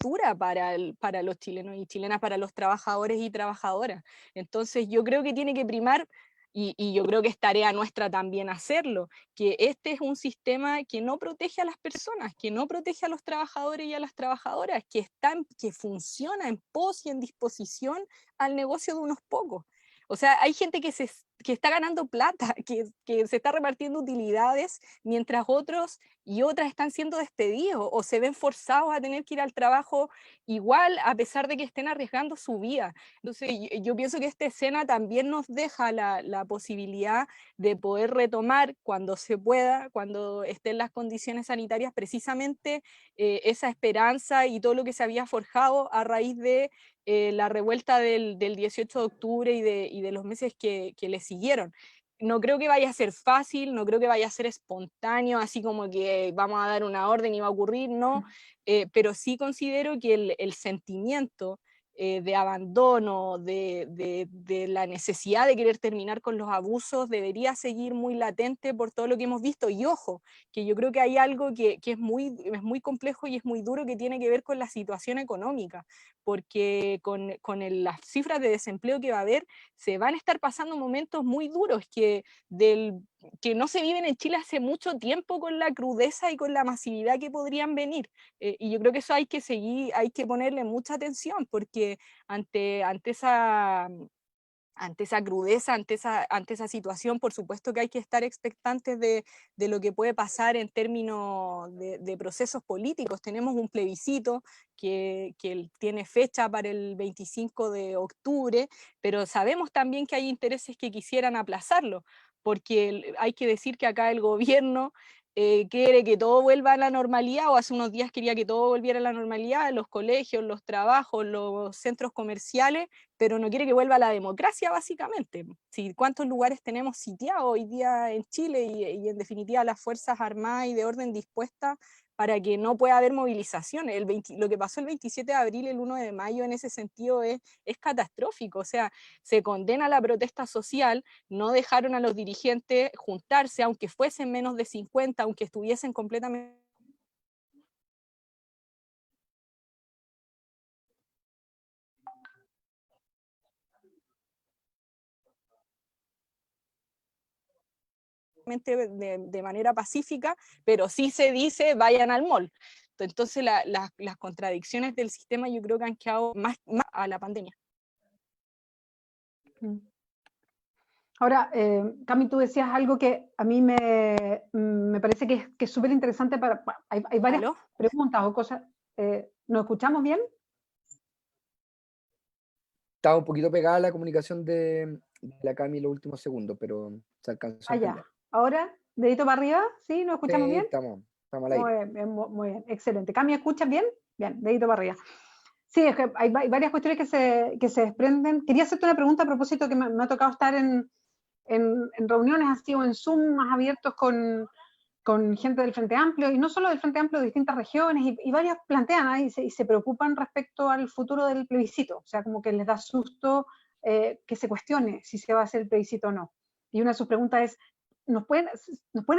dura para los chilenos y chilenas, para los trabajadores y trabajadoras. Entonces yo creo que tiene que primar, y yo creo que es tarea nuestra también hacerlo, que este es un sistema que no protege a las personas, que no protege a los trabajadores y a las trabajadoras, que funciona en pos y en disposición al negocio de unos pocos. O sea, hay gente que que está ganando plata, que se está repartiendo utilidades, mientras otros y otras están siendo despedidos o se ven forzados a tener que ir al trabajo igual, a pesar de que estén arriesgando su vida. Entonces, yo pienso que esta escena también nos deja la posibilidad de poder retomar cuando se pueda, cuando estén las condiciones sanitarias, precisamente esa esperanza y todo lo que se había forjado a raíz de la revuelta del 18 de octubre y de los meses que le siguieron. No creo que vaya a ser fácil, no creo que vaya a ser espontáneo, así como que vamos a dar una orden y va a ocurrir, no, pero sí considero que el sentimiento de abandono, de la necesidad de querer terminar con los abusos, debería seguir muy latente por todo lo que hemos visto. Y ojo, que yo creo que hay algo que es muy complejo y es muy duro, que tiene que ver con la situación económica, porque las cifras de desempleo que va a haber, se van a estar pasando momentos muy duros que no se viven en Chile hace mucho tiempo, con la crudeza y con la masividad que podrían venir. Y yo creo que eso hay que seguir, hay que ponerle mucha atención, porque ante esa crudeza, ante esa situación, por supuesto que hay que estar expectantes de lo que puede pasar en términos de procesos políticos. Tenemos un plebiscito que tiene fecha para el 25 de octubre, pero sabemos también que hay intereses que quisieran aplazarlo, porque hay que decir que acá el gobierno quiere que todo vuelva a la normalidad, o hace unos días quería que todo volviera a la normalidad, los colegios, los trabajos, los centros comerciales, pero no quiere que vuelva a la democracia, básicamente. Sí, ¿cuántos lugares tenemos sitiados hoy día en Chile y en definitiva las Fuerzas Armadas y de orden dispuestas para que no pueda haber movilizaciones? Lo que pasó el 27 de abril, el 1 de mayo, en ese sentido es catastrófico. O sea, se condena la protesta social, no dejaron a los dirigentes juntarse, aunque fuesen menos de 50, aunque estuviesen completamente de manera pacífica, pero sí se dice vayan al mall. Entonces las contradicciones del sistema yo creo que han quedado más a la pandemia. Ahora, Cami, tú decías algo que a mí me parece que es súper interesante. Hay varias ¿Aló? preguntas o cosas. ¿Nos escuchamos bien? Estaba un poquito pegada la comunicación de la Cami en los últimos segundos, pero se alcanzó a Allá. entender. Ahora, dedito para arriba, ¿sí? ¿Nos escuchamos Sí, bien? estamos al Muy aire. bien, muy bien, excelente. Cami, ¿escuchas bien? Bien, dedito para arriba. Sí, es que hay varias cuestiones que se desprenden. Quería hacerte una pregunta a propósito, que me ha tocado estar en reuniones así o en Zoom más abiertos con gente del Frente Amplio, y no solo del Frente Amplio, de distintas regiones, y varias plantean y se preocupan respecto al futuro del plebiscito. O sea, como que les da susto que se cuestione si se va a hacer el plebiscito o no. Y una de sus preguntas es, ¿nos pueden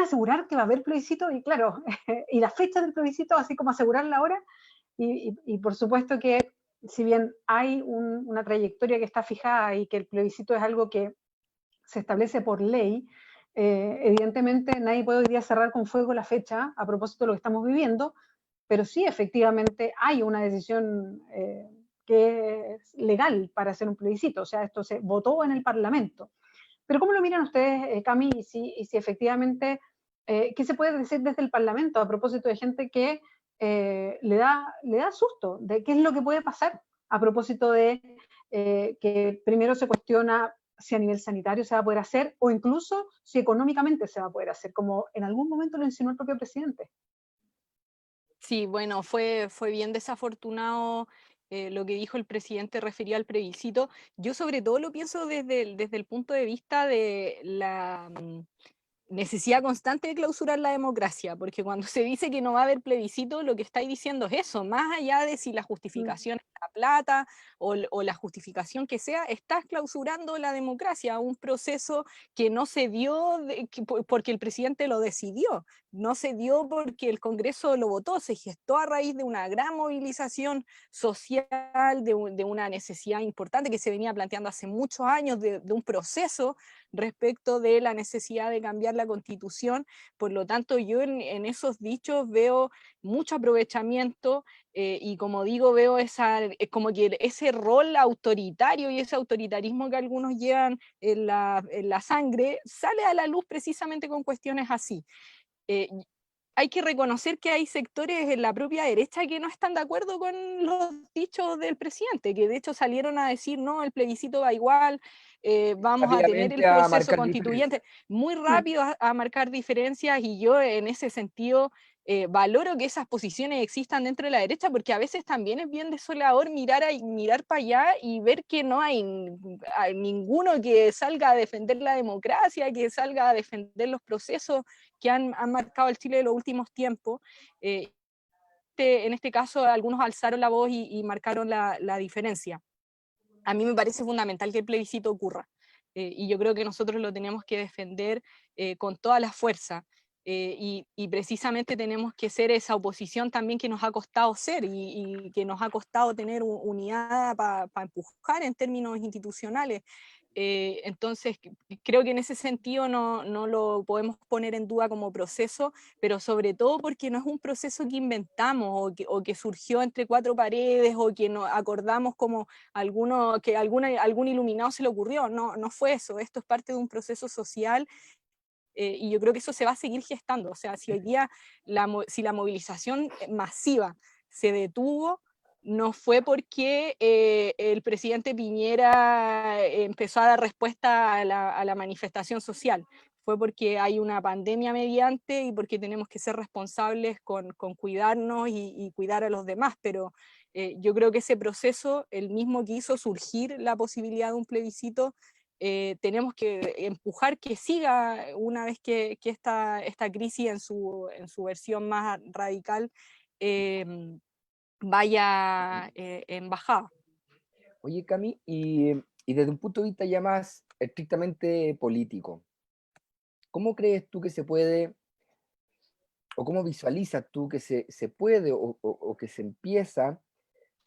asegurar que va a haber plebiscito? Y claro, y la fecha del plebiscito, así como asegurarla ahora. Y por supuesto que, si bien hay una trayectoria que está fijada y que el plebiscito es algo que se establece por ley, evidentemente nadie puede hoy día cerrar con fuego la fecha a propósito de lo que estamos viviendo, pero sí, efectivamente hay una decisión que es legal para hacer un plebiscito. O sea, esto se votó en el Parlamento. Pero ¿cómo lo miran ustedes, Cami, y si efectivamente, qué se puede decir desde el Parlamento a propósito de gente que le da susto de qué es lo que puede pasar a propósito de que primero se cuestiona si a nivel sanitario se va a poder hacer, o incluso si económicamente se va a poder hacer, como en algún momento lo insinuó el propio presidente? Sí, bueno, fue bien desafortunado lo que dijo el presidente referido al plebiscito. Yo sobre todo lo pienso desde el punto de vista de la necesidad constante de clausurar la democracia, porque cuando se dice que no va a haber plebiscito, lo que estáis diciendo es eso, más allá de si la justificación es la plata o la justificación que sea, estás clausurando la democracia, un proceso que no se dio porque el presidente lo decidió, no se dio porque el Congreso lo votó, se gestó a raíz de una gran movilización social, de una necesidad importante que se venía planteando hace muchos años, de un proceso respecto de la necesidad de cambiar la Constitución. Por lo tanto, yo en esos dichos veo mucho aprovechamiento, y como digo, veo como que ese rol autoritario y ese autoritarismo que algunos llevan en la sangre sale a la luz precisamente con cuestiones así. Hay que reconocer que hay sectores en la propia derecha que no están de acuerdo con los dichos del presidente, que de hecho salieron a decir, no, el plebiscito va igual, vamos a tener el Rápidamente a proceso marcar constituyente, diferencias. muy rápido a marcar diferencias, y yo en ese sentido valoro que esas posiciones existan dentro de la derecha, porque a veces también es bien desolador mirar para allá y ver que no hay ninguno que salga a defender la democracia, que salga a defender los procesos que han marcado el Chile de los últimos tiempos. En este caso, algunos alzaron la voz y marcaron la diferencia. A mí me parece fundamental que el plebiscito ocurra, y yo creo que nosotros lo tenemos que defender con toda la fuerza, y precisamente tenemos que ser esa oposición también que nos ha costado ser, y que nos ha costado tener unidad para empujar en términos institucionales. Entonces, creo que en ese sentido no lo podemos poner en duda como proceso, pero sobre todo porque no es un proceso que inventamos o que surgió entre cuatro paredes, o que nos acordamos como que algún iluminado se le ocurrió. No fue eso, esto es parte de un proceso social, y yo creo que eso se va a seguir gestando. O sea, si hoy día si la movilización masiva se detuvo, no fue porque el presidente Piñera empezó a dar respuesta a la manifestación social, fue porque hay una pandemia mediante y porque tenemos que ser responsables con cuidarnos y cuidar a los demás. Pero yo creo que ese proceso, el mismo que hizo surgir la posibilidad de un plebiscito, tenemos que empujar que siga una vez que esta crisis en su versión más radical vaya en bajada. Oye, Cami, y desde un punto de vista ya más estrictamente político, ¿cómo crees tú que se puede, o cómo visualizas tú que se puede o que se empieza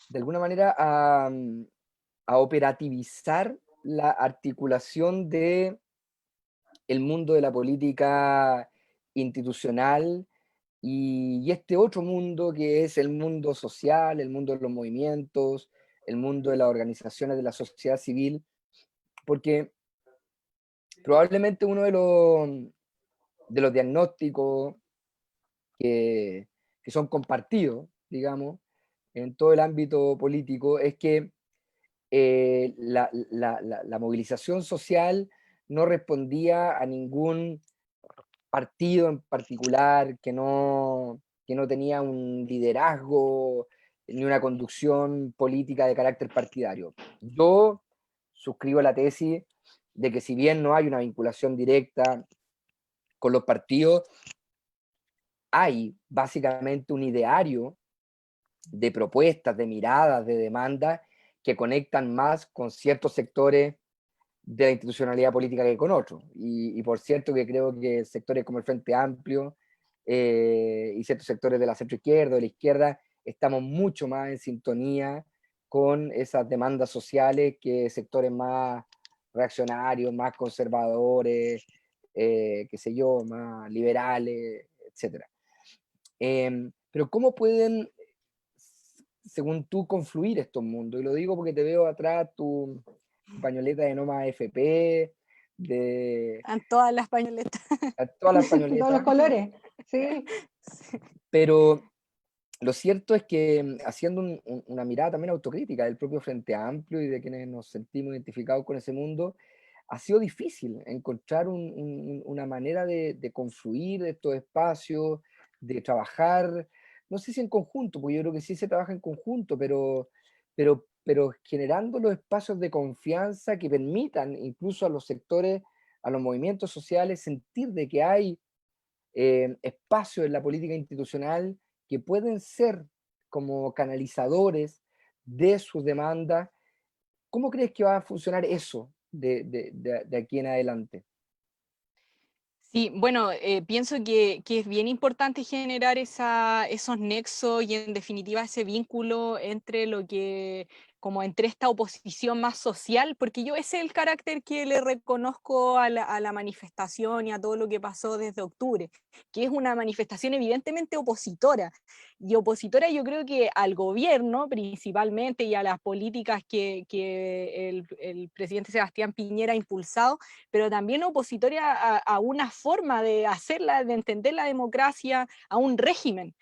de alguna manera a operativizar la articulación de el mundo de la política institucional y este otro mundo que es el mundo social, el mundo de los movimientos, el mundo de las organizaciones de la sociedad civil? Porque probablemente uno de los diagnósticos que son compartidos, digamos, en todo el ámbito político es que la movilización social no respondía a ningún partido en particular, que no tenía un liderazgo ni una conducción política de carácter partidario. Yo suscribo la tesis de que si bien no hay una vinculación directa con los partidos, hay básicamente un ideario de propuestas, de miradas, de demandas que conectan más con ciertos sectores de la institucionalidad política que con otros. Y por cierto que creo que sectores como el Frente Amplio y ciertos sectores de la centroizquierda o de la izquierda estamos mucho más en sintonía con esas demandas sociales que sectores más reaccionarios, más conservadores, qué sé yo, más liberales, etc. Pero ¿cómo pueden, según tú, confluir estos mundos? Y lo digo porque te veo atrás tu pañoleta de Noma FP, de En todas las pañoletas. todas las Todos los pañoletas, colores, sí. pero lo cierto es que haciendo una mirada también autocrítica del propio Frente Amplio y de quienes nos sentimos identificados con ese mundo, ha sido difícil encontrar una manera de confluir estos espacios, de trabajar, no sé si en conjunto, porque yo creo que sí se trabaja en conjunto, pero generando los espacios de confianza que permitan incluso a los sectores, a los movimientos sociales, sentir de que hay espacios en la política institucional que pueden ser como canalizadores de sus demandas. ¿Cómo crees que va a funcionar eso de aquí en adelante? Sí, bueno, pienso que es bien importante generar esos nexos y en definitiva ese vínculo entre como entre esta oposición más social, porque yo ese es el carácter que le reconozco a la manifestación y a todo lo que pasó desde octubre, que es una manifestación evidentemente opositora, y opositora yo creo que al gobierno principalmente y a las políticas que el presidente Sebastián Piñera ha impulsado, pero también opositora a una forma de hacerla, de entender la democracia, a un régimen.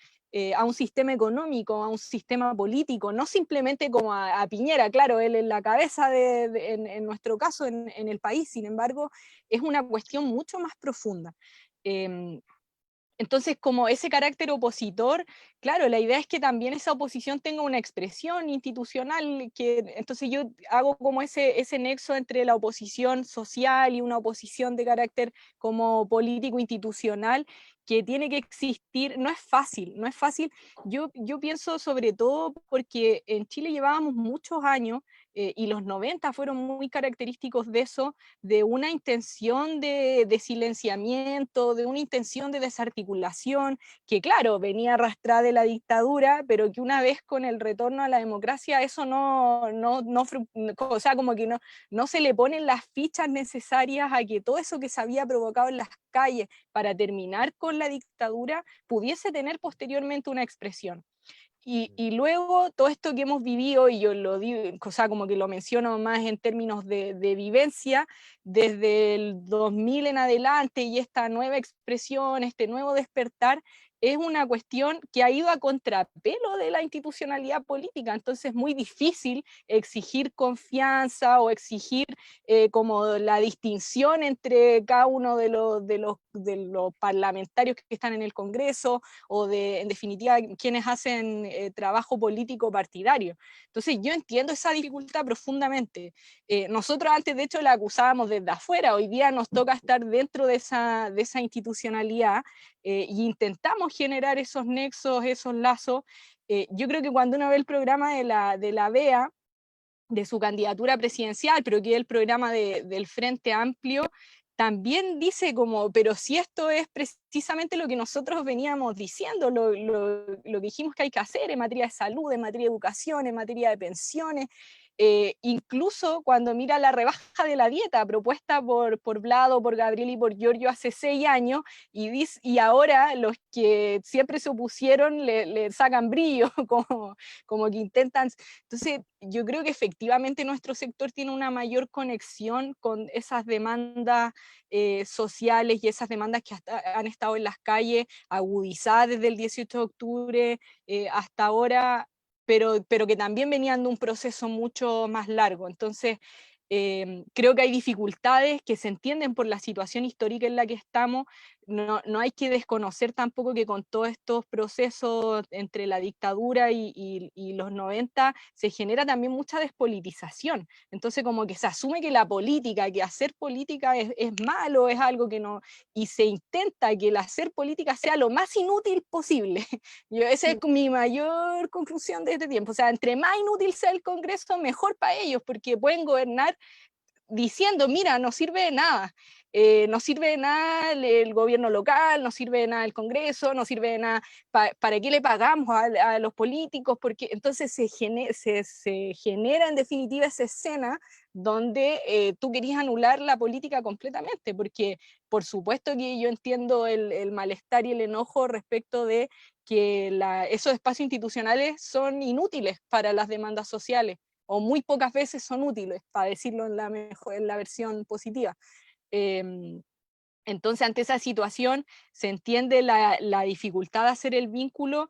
A un sistema económico, a un sistema político, no simplemente como a Piñera, claro, él en la cabeza en nuestro caso en el país, sin embargo, es una cuestión mucho más profunda. Entonces, como ese carácter opositor, claro, la idea es que también esa oposición tenga una expresión institucional, entonces yo hago como ese nexo entre la oposición social y una oposición de carácter como político institucional que tiene que existir. No es fácil, no es fácil. Yo pienso sobre todo porque en Chile llevábamos muchos años, y los 90 fueron muy característicos de eso, de una intención de silenciamiento, de una intención de desarticulación, que claro, venía arrastrada de la dictadura, pero que una vez con el retorno a la democracia, eso o sea, como que no se le ponen las fichas necesarias a que todo eso que se había provocado en las calles para terminar con la dictadura pudiese tener posteriormente una expresión. Y luego todo esto que hemos vivido, y yo lo digo, o sea, como que lo menciono más en términos de vivencia, desde el 2000 en adelante y esta nueva expresión, este nuevo despertar, es una cuestión que ha ido a contrapelo de la institucionalidad política, entonces es muy difícil exigir confianza o exigir como la distinción entre cada uno de los parlamentarios que están en el Congreso, o en definitiva, quienes hacen trabajo político partidario. Entonces yo entiendo esa dificultad profundamente. Nosotros antes, de hecho, la acusábamos desde afuera, hoy día nos toca estar dentro de esa institucionalidad, y intentamos generar esos nexos, esos lazos. Yo creo que cuando uno ve el programa de la BEA, de su candidatura presidencial, pero que es el programa del Frente Amplio, también dice como, pero si esto es precisamente lo que nosotros veníamos diciendo, lo que dijimos que hay que hacer en materia de salud, en materia de educación, en materia de pensiones, incluso cuando mira la rebaja de la dieta propuesta por Vlado, por Gabriel y por Giorgio hace 6 años, y ahora los que siempre se opusieron le sacan brillo, como que intentan. Entonces, yo creo que efectivamente nuestro sector tiene una mayor conexión con esas demandas sociales y esas demandas que han estado en las calles, agudizadas desde el 18 de octubre hasta ahora, pero que también venían de un proceso mucho más largo. Entonces, creo que hay dificultades que se entienden por la situación histórica en la que estamos. No hay que desconocer tampoco que con todos estos procesos entre la dictadura y los 90 se genera también mucha despolitización. Entonces como que se asume que la política, que hacer política es malo, es algo que no, y se intenta que el hacer política sea lo más inútil posible. Esa es mi mayor conclusión de este tiempo. O sea, entre más inútil sea el Congreso, mejor para ellos, porque pueden gobernar diciendo, mira, no sirve de nada. No sirve de nada el gobierno local, no sirve de nada el Congreso, no sirve de nada, ¿para qué le pagamos a los políticos? Porque entonces se genera en definitiva esa escena donde tú querías anular la política completamente, porque por supuesto que yo entiendo el malestar y el enojo respecto de que esos espacios institucionales son inútiles para las demandas sociales, o muy pocas veces son útiles, para decirlo en la versión positiva. Entonces, ante esa situación, se entiende la dificultad de hacer el vínculo,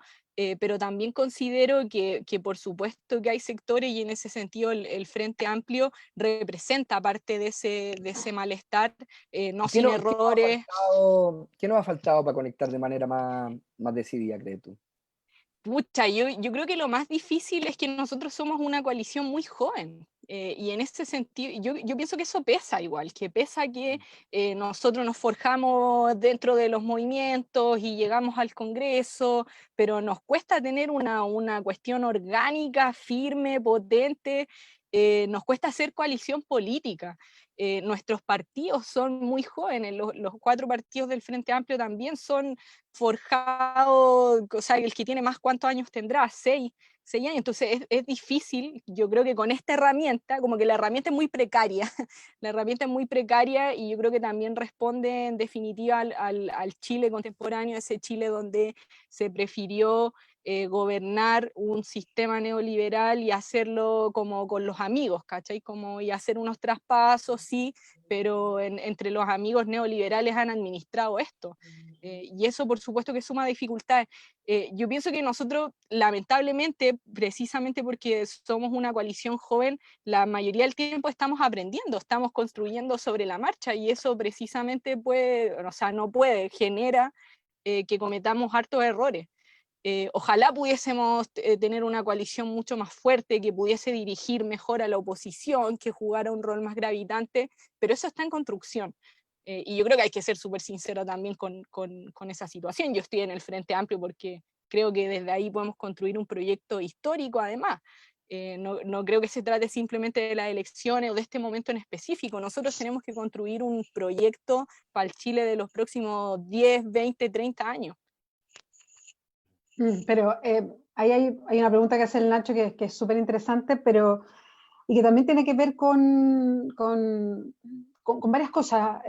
pero también considero que por supuesto que hay sectores, y en ese sentido el Frente Amplio representa parte de ese malestar, no sin errores. ¿Qué nos ha faltado para conectar de manera más decidida, crees tú? Pucha, yo creo que lo más difícil es que nosotros somos una coalición muy joven. Y en ese sentido, yo pienso que eso pesa igual, que pesa que nosotros nos forjamos dentro de los movimientos y llegamos al Congreso, pero nos cuesta tener una cuestión orgánica, firme, potente, nos cuesta hacer coalición política. Nuestros partidos son muy jóvenes, los 4 partidos del Frente Amplio también son forjados, o sea, el que tiene más, ¿cuántos años tendrá? 6 años, entonces es difícil, yo creo que con esta herramienta, como que la herramienta es muy precaria, la herramienta es muy precaria, y yo creo que también responde en definitiva al Chile contemporáneo, ese Chile donde se prefirió gobernar un sistema neoliberal y hacerlo como con los amigos, ¿cachai? Como, y hacer unos traspasos, sí, pero entre los amigos neoliberales han administrado esto. Y eso, por supuesto, que suma dificultades. Yo pienso que nosotros, lamentablemente, precisamente porque somos una coalición joven, la mayoría del tiempo estamos aprendiendo, estamos construyendo sobre la marcha, y eso precisamente puede, o sea, no puede, genera que cometamos hartos errores. Ojalá pudiésemos tener una coalición mucho más fuerte, que pudiese dirigir mejor a la oposición, que jugara un rol más gravitante, pero eso está en construcción. Y yo creo que hay que ser súper sincero también con esa situación. Yo estoy en el Frente Amplio porque creo que desde ahí podemos construir un proyecto histórico además. No creo que se trate simplemente de las elecciones o de este momento en específico. Nosotros tenemos que construir un proyecto para el Chile de los próximos 10, 20, 30 años. Pero ahí hay una pregunta que hace el Nacho que es súper interesante, pero y que también tiene que ver con varias cosas.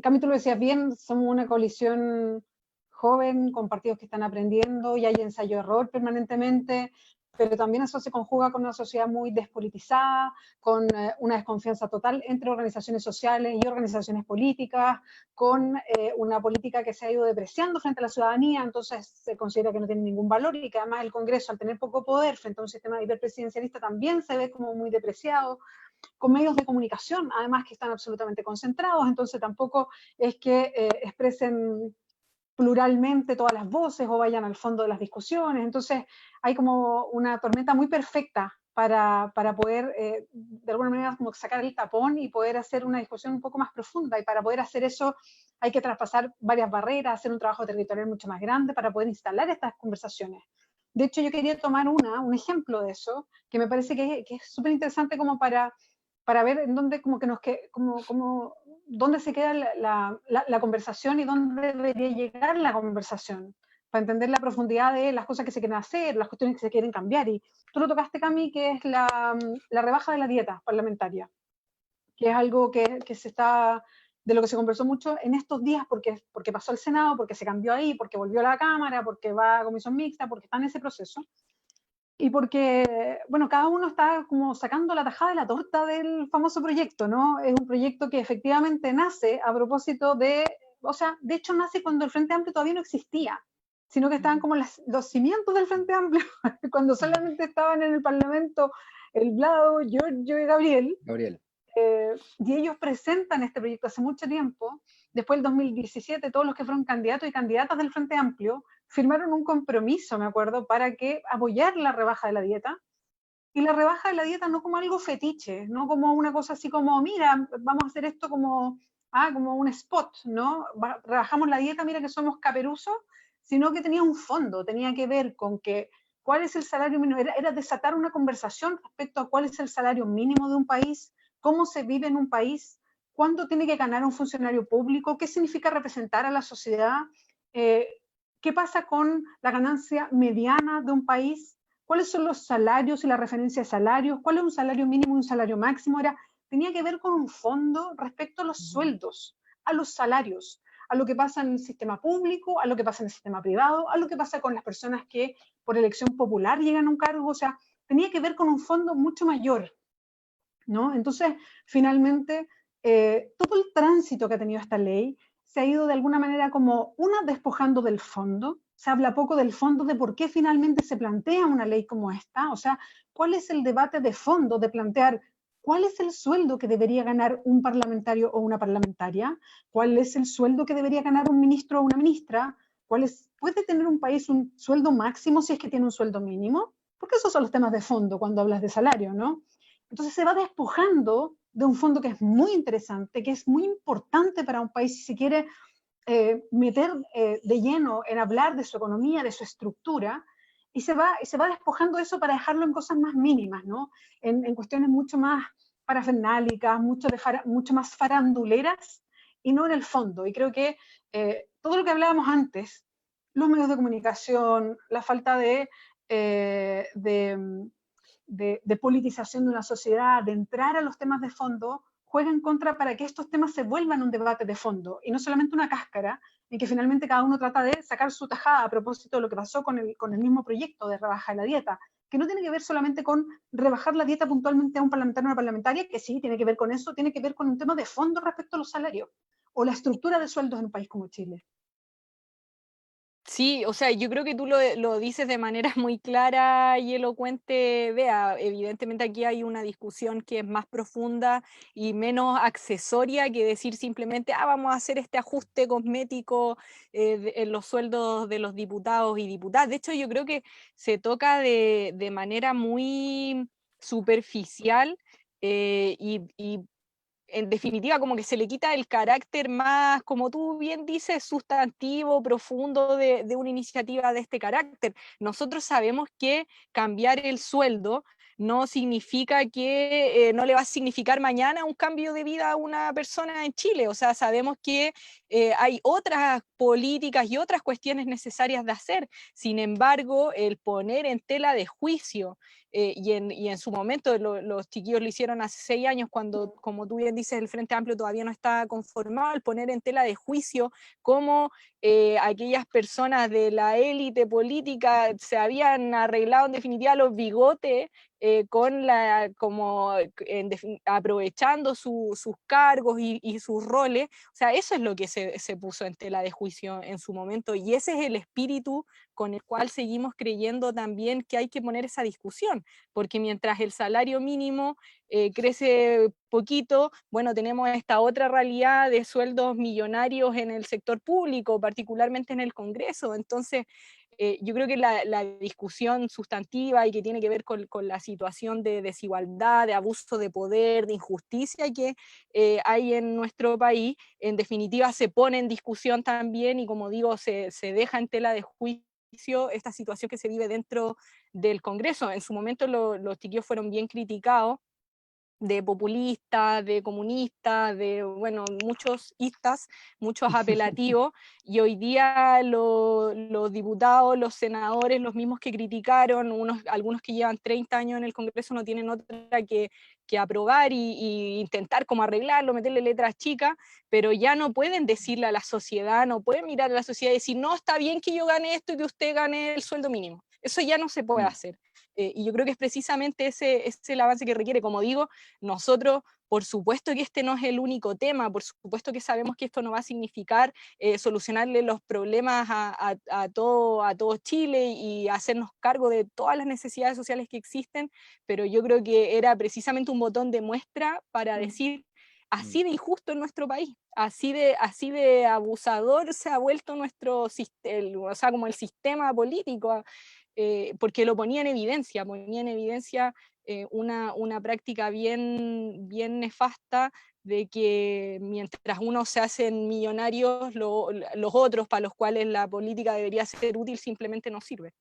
Cami, tú lo decías bien, somos una coalición joven, con partidos que están aprendiendo, y hay ensayo-error permanentemente, pero también eso se conjuga con una sociedad muy despolitizada, con una desconfianza total entre organizaciones sociales y organizaciones políticas, con una política que se ha ido depreciando frente a la ciudadanía, entonces se considera que no tiene ningún valor, y que además el Congreso, al tener poco poder frente a un sistema hiperpresidencialista, también se ve como muy depreciado, con medios de comunicación, además, que están absolutamente concentrados, entonces tampoco es que expresen pluralmente todas las voces o vayan al fondo de las discusiones. Entonces hay como una tormenta muy perfecta para poder de alguna manera como sacar el tapón y poder hacer una discusión un poco más profunda, y para poder hacer eso hay que traspasar varias barreras, hacer un trabajo territorial mucho más grande para poder instalar estas conversaciones. De hecho, yo quería tomar un ejemplo de eso, que me parece que es súper interesante como para ver en dónde como que dónde se queda la conversación y dónde debería llegar la conversación, para entender la profundidad de las cosas que se quieren hacer, las cuestiones que se quieren cambiar. Y tú lo tocaste, Cami, que es la rebaja de la dieta parlamentaria, que es algo que se está, de lo que se conversó mucho en estos días, porque pasó al Senado, porque se cambió ahí, porque volvió a la Cámara, porque va a comisión mixta, porque está en ese proceso. Y porque, bueno, cada uno está como sacando la tajada de la torta del famoso proyecto, ¿no? Es un proyecto que efectivamente nace a propósito de, o sea, de hecho nace cuando el Frente Amplio todavía no existía, sino que estaban como los cimientos del Frente Amplio, cuando solamente estaban en el Parlamento el Vlado, Giorgio y Gabriel. Y ellos presentan este proyecto hace mucho tiempo. Después del 2017, todos los que fueron candidatos y candidatas del Frente Amplio firmaron un compromiso, me acuerdo, para que apoyar la rebaja de la dieta. Y la rebaja de la dieta no como algo fetiche, no como una cosa así como, mira, vamos a hacer esto como un spot, ¿no? Rebajamos la dieta, mira que somos caperuzos, sino que tenía un fondo, tenía que ver con que cuál es el salario mínimo, era desatar una conversación respecto a cuál es el salario mínimo de un país, cómo se vive en un país, cuánto tiene que ganar un funcionario público, qué significa representar a la sociedad, qué pasa con la ganancia mediana de un país, cuáles son los salarios y la referencia de salarios, cuál es un salario mínimo y un salario máximo. Tenía que ver con un fondo respecto a los sueldos, a los salarios, a lo que pasa en el sistema público, a lo que pasa en el sistema privado, a lo que pasa con las personas que por elección popular llegan a un cargo. O sea, tenía que ver con un fondo mucho mayor, ¿no? Entonces, finalmente, todo el tránsito que ha tenido esta ley se ha ido de alguna manera como despojando del fondo. Se habla poco del fondo, de por qué finalmente se plantea una ley como esta. O sea, ¿cuál es el debate de fondo de plantear cuál es el sueldo que debería ganar un parlamentario o una parlamentaria? ¿Cuál es el sueldo que debería ganar un ministro o una ministra? ¿Puede tener un país un sueldo máximo si es que tiene un sueldo mínimo? Porque esos son los temas de fondo cuando hablas de salario, ¿no? Entonces se va despojando de un fondo que es muy interesante, que es muy importante para un país si se quiere meter de lleno en hablar de su economía, de su estructura, y se va despojando eso para dejarlo en cosas más mínimas, ¿no? En cuestiones mucho más parafernálicas, mucho más faranduleras, y no en el fondo. Y creo que todo lo que hablábamos antes, los medios de comunicación, la falta de politización de una sociedad, de entrar a los temas de fondo, juega en contra para que estos temas se vuelvan un debate de fondo y no solamente una cáscara en que finalmente cada uno trata de sacar su tajada a propósito de lo que pasó con el mismo proyecto de rebaja de la dieta, que no tiene que ver solamente con rebajar la dieta puntualmente a un parlamentario o una parlamentaria, que sí tiene que ver con eso, tiene que ver con un tema de fondo respecto a los salarios o la estructura de sueldos en un país como Chile. Sí, o sea, yo creo que tú lo dices de manera muy clara y elocuente, Bea. Evidentemente aquí hay una discusión que es más profunda y menos accesoria que decir simplemente, vamos a hacer este ajuste cosmético en los sueldos de los diputados y diputadas. De hecho, yo creo que se toca de manera muy superficial y en definitiva, como que se le quita el carácter más, como tú bien dices, sustantivo, profundo de una iniciativa de este carácter. Nosotros sabemos que cambiar el sueldo no significa que no le va a significar mañana un cambio de vida a una persona en Chile. O sea, sabemos que hay otras políticas y otras cuestiones necesarias de hacer. Sin embargo, el poner en tela de juicio y en su momento los chiquillos lo hicieron hace 6 años cuando, como tú bien dices, el Frente Amplio todavía no está conformado, el poner en tela de juicio cómo aquellas personas de la élite política se habían arreglado en definitiva los bigotes aprovechando sus cargos y sus roles. O sea, eso es lo que se puso en tela de juicio en su momento y ese es el espíritu con el cual seguimos creyendo también que hay que poner esa discusión, porque mientras el salario mínimo crece poquito, bueno, tenemos esta otra realidad de sueldos millonarios en el sector público, particularmente en el Congreso. Entonces, yo creo que la discusión sustantiva y que tiene que ver con la situación de desigualdad, de abuso de poder, de injusticia que hay en nuestro país, en definitiva se pone en discusión también y como digo, se deja en tela de juicio esta situación que se vive dentro del Congreso. En su momento los chiquillos fueron bien criticados de populistas, de comunistas, de, bueno, muchos istas, muchos apelativos, y hoy día los diputados, los senadores, los mismos que criticaron, algunos que llevan 30 años en el Congreso no tienen otra que aprobar y intentar como arreglarlo, meterle letras chicas, pero ya no pueden decirle a la sociedad, no pueden mirar a la sociedad y decir, no, está bien que yo gane esto y que usted gane el sueldo mínimo. Eso ya no se puede hacer. Y yo creo que es precisamente ese el avance que requiere. Como digo, nosotros, por supuesto que este no es el único tema, por supuesto que sabemos que esto no va a significar solucionarle los problemas a todo Chile y hacernos cargo de todas las necesidades sociales que existen, pero yo creo que era precisamente un botón de muestra para decir, así de injusto en nuestro país, así de abusador se ha vuelto nuestro sistema, o sea, como el sistema político, porque lo ponía en evidencia, una práctica bien nefasta de que mientras unos se hacen millonarios, los otros para los cuales la política debería ser útil simplemente no sirve.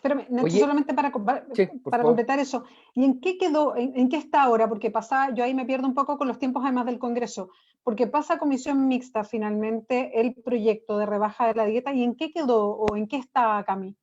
Pero Nacho, Oye, solamente sí, por para favor. completar eso, ¿y en qué quedó, en qué está ahora? Porque pasa, yo ahí me pierdo un poco con los tiempos además del Congreso, porque pasa a comisión mixta finalmente el proyecto de rebaja de la dieta, ¿y en qué quedó o en qué está, Cami?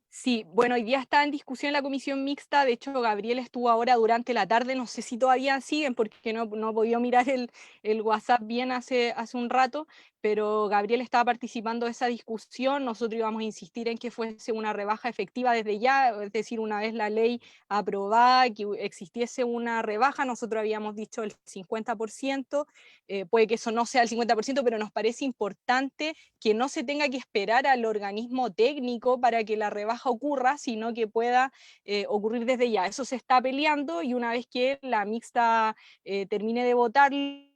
Sí, bueno, hoy día está en discusión la comisión mixta, de hecho Gabriel estuvo ahora durante la tarde, no sé si todavía siguen porque no he podido mirar el WhatsApp bien hace un rato, pero Gabriel estaba participando de esa discusión, nosotros íbamos a insistir en que fuese una rebaja efectiva desde ya, es decir, una vez la ley aprobada, que existiese una rebaja, nosotros habíamos dicho el 50%, puede que eso no sea el 50%, pero nos parece importante que no se tenga que esperar al organismo técnico para que la rebaja ocurra, sino que pueda ocurrir desde ya. Eso se está peleando y una vez que la mixta termine de votarlo,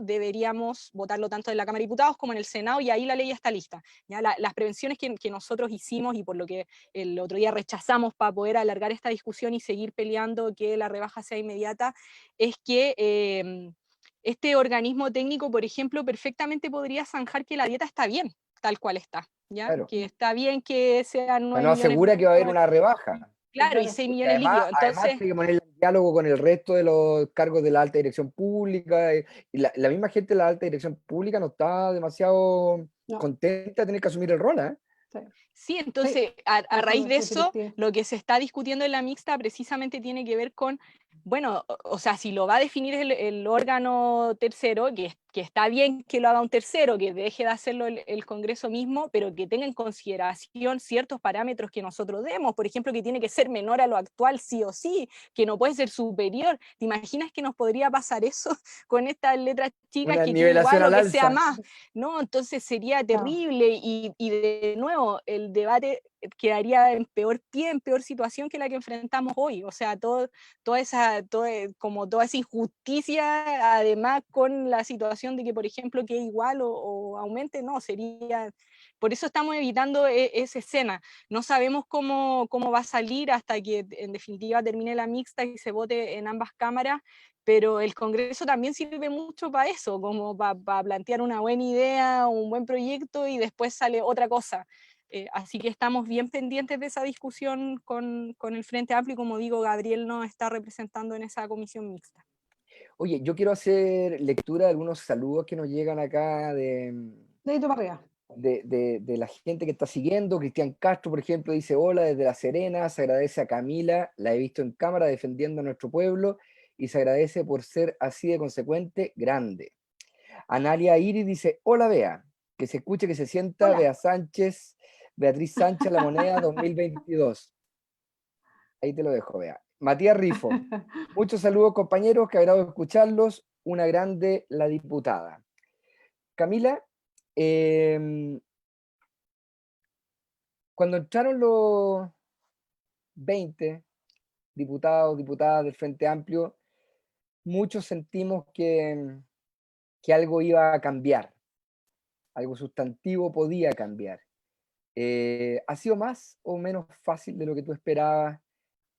deberíamos votarlo tanto en la Cámara de Diputados como en el Senado y ahí la ley está lista. ¿Ya? Las prevenciones que nosotros hicimos y por lo que el otro día rechazamos para poder alargar esta discusión y seguir peleando que la rebaja sea inmediata, es que este organismo técnico, por ejemplo, perfectamente podría zanjar que la dieta está bien, tal cual está. ¿ya? Claro. Que está bien que sean 9 No millones asegura que va a haber brutos, una rebaja. claro, y Claro. 6 Porque millones líquidos. además Entonces, tiene que poner en diálogo con el resto de los cargos de la alta dirección pública. Y la misma gente de la alta dirección pública no está demasiado No, contenta de tener que asumir el rol, ¿eh? sí, sí, sí, entonces a raíz de eso, conflictivo. lo que se está discutiendo en la mixta precisamente tiene que ver con, bueno, o sea, si lo va a definir el órgano tercero, que está bien que lo haga un tercero, que deje de hacerlo el Congreso mismo, pero que tenga en consideración ciertos parámetros que nosotros demos, por ejemplo, que tiene que ser menor a lo actual sí o sí, que no puede ser superior. ¿Te imaginas que nos podría pasar eso con estas letras chicas, Una que quede nivelación igual o al que sea alza. más? No, entonces sería No, terrible y de nuevo el debate quedaría en peor pie, en peor situación que la que enfrentamos hoy. O sea, como toda esa injusticia, además con la situación de que, por ejemplo, que igual o aumente, no, sería... Por eso estamos evitando esa escena. No sabemos cómo va a salir hasta que en definitiva termine la mixta y se vote en ambas cámaras, pero el Congreso también sirve mucho para eso, como para plantear una buena idea, un buen proyecto y después sale otra cosa. Así que estamos bien pendientes de esa discusión con el Frente Amplio y como digo, Gabriel nos está representando en esa comisión mixta. Oye, yo quiero hacer lectura de algunos saludos que nos llegan acá dedito para arriba. de la gente que está siguiendo. Cristian Castro, por ejemplo, dice: hola desde La Serena, se agradece a Camila, la he visto en cámara defendiendo a nuestro pueblo y se agradece por ser así de consecuente, grande. Analia Iris dice: hola Bea, que se escuche, que se sienta. Hola. Bea Sánchez, Beatriz Sánchez, La Moneda 2022. Ahí te lo dejo, Bea. Matías Rifo: muchos saludos compañeros, que agrado escucharlos, una grande la diputada. Camila, cuando entraron los 20 diputados, diputadas del Frente Amplio, muchos sentimos que algo iba a cambiar, algo sustantivo podía cambiar. ¿Ha sido más o menos fácil de lo que tú esperabas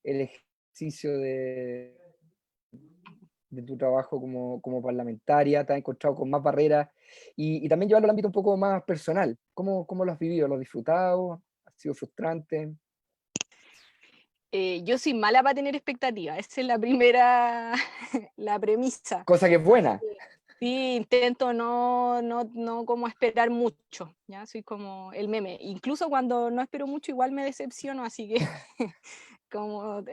el ejercicio de tu trabajo como parlamentaria? ¿Te has encontrado con más barreras? Y también llevarlo al ámbito un poco más personal. ¿Cómo lo has vivido? ¿Lo has disfrutado? ¿Ha sido frustrante? Yo soy mala para tener expectativas, esa es la primera, la premisa. Cosa que es Así buena. que sí, intento no como esperar mucho, ¿ya? Soy como el meme. Incluso cuando no espero mucho, igual me decepciono, así que como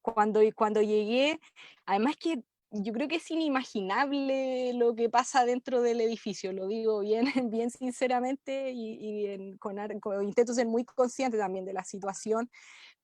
cuando llegué, además que yo creo que es inimaginable lo que pasa dentro del edificio, lo digo bien, bien sinceramente intento ser muy consciente también de la situación,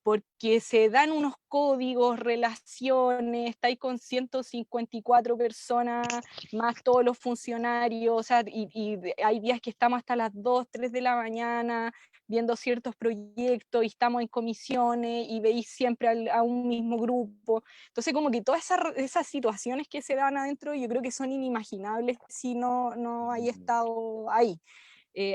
porque se dan unos códigos, relaciones, estáis con 154 personas, más todos los funcionarios, o sea, y hay días que estamos hasta las 2, 3 de la mañana viendo ciertos proyectos y estamos en comisiones y veis siempre a un mismo grupo. Entonces, como que todas esas situaciones que se dan adentro, yo creo que son inimaginables si no hay estado ahí.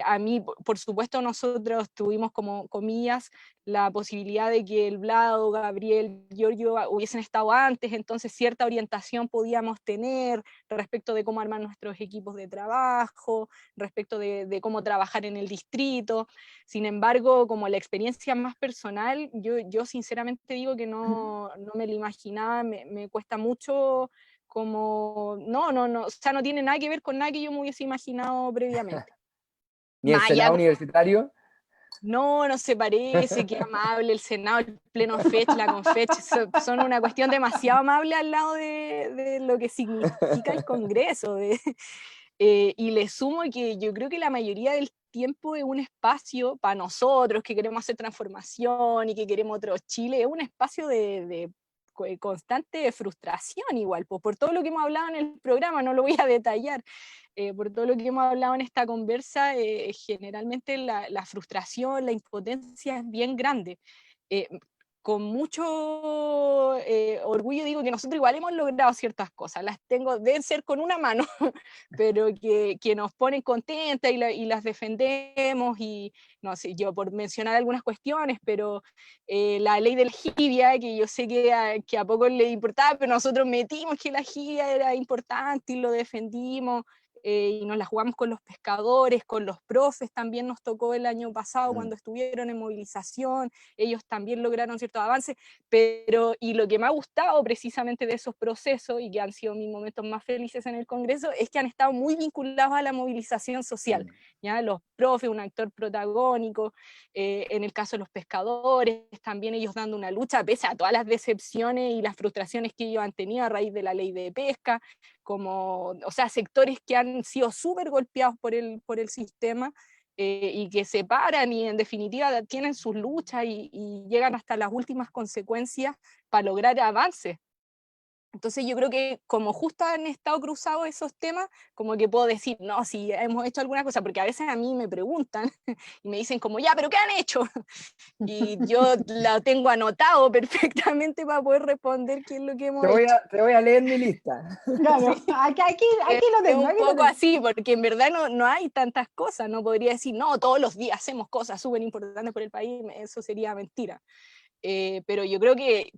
A mí, por supuesto, nosotros tuvimos como comillas la posibilidad de que el Vlado, Gabriel, Giorgio hubiesen estado antes, entonces cierta orientación podíamos tener respecto de cómo armar nuestros equipos de trabajo, respecto de cómo trabajar en el distrito. Sin embargo, como la experiencia más personal, yo sinceramente digo que no me lo imaginaba, me cuesta mucho como, o sea, no tiene nada que ver con nada que yo me hubiese imaginado previamente. Ni el Más allá, Senado universitario. no se parece, qué amable el Senado, el pleno Fech, la Confech, son una cuestión demasiado amable al lado de lo que significa el Congreso. Y le sumo que yo creo que la mayoría del tiempo es un espacio para nosotros que queremos hacer transformación y que queremos otro Chile, es un espacio de constante frustración igual, pues, por todo lo que hemos hablado en el programa, no lo voy a detallar, por todo lo que hemos hablado en esta conversa, generalmente la frustración, la impotencia es bien grande. Eh, con mucho orgullo digo que nosotros igual hemos logrado ciertas cosas, las tengo, deben ser con una mano, pero que nos ponen contentas y las defendemos, y no sé, yo por mencionar algunas cuestiones, pero la ley del jibia, que yo sé que a poco le importaba, pero nosotros metimos que la jibia era importante y lo defendimos. y nos la jugamos con los pescadores, con los profes, también nos tocó el año pasado cuando estuvieron en movilización, ellos también lograron ciertos avances, pero y lo que me ha gustado precisamente de esos procesos, y que han sido mis momentos más felices en el Congreso, es que han estado muy vinculados a la movilización social, ¿ya? Los profes, un actor protagónico, en el caso de los pescadores, también ellos dando una lucha, pese a todas las decepciones y las frustraciones que ellos han tenido a raíz de la ley de pesca, como, o sea, sectores que han sido súper golpeados por el sistema, y que se paran y en definitiva tienen sus luchas y llegan hasta las últimas consecuencias para lograr avances. Entonces yo creo que como justo han estado cruzados esos temas, como que puedo decir, no, si hemos hecho alguna cosa, porque a veces a mí me preguntan y me dicen como, ya, pero ¿qué han hecho? Y yo lo tengo anotado perfectamente para poder responder qué es lo que hemos hecho. Te voy a leer mi lista. Claro, Sí. aquí lo tengo. Es un poco así, porque en verdad no hay tantas cosas, no podría decir, no, todos los días hacemos cosas súper importantes por el país, eso sería mentira. Pero yo creo que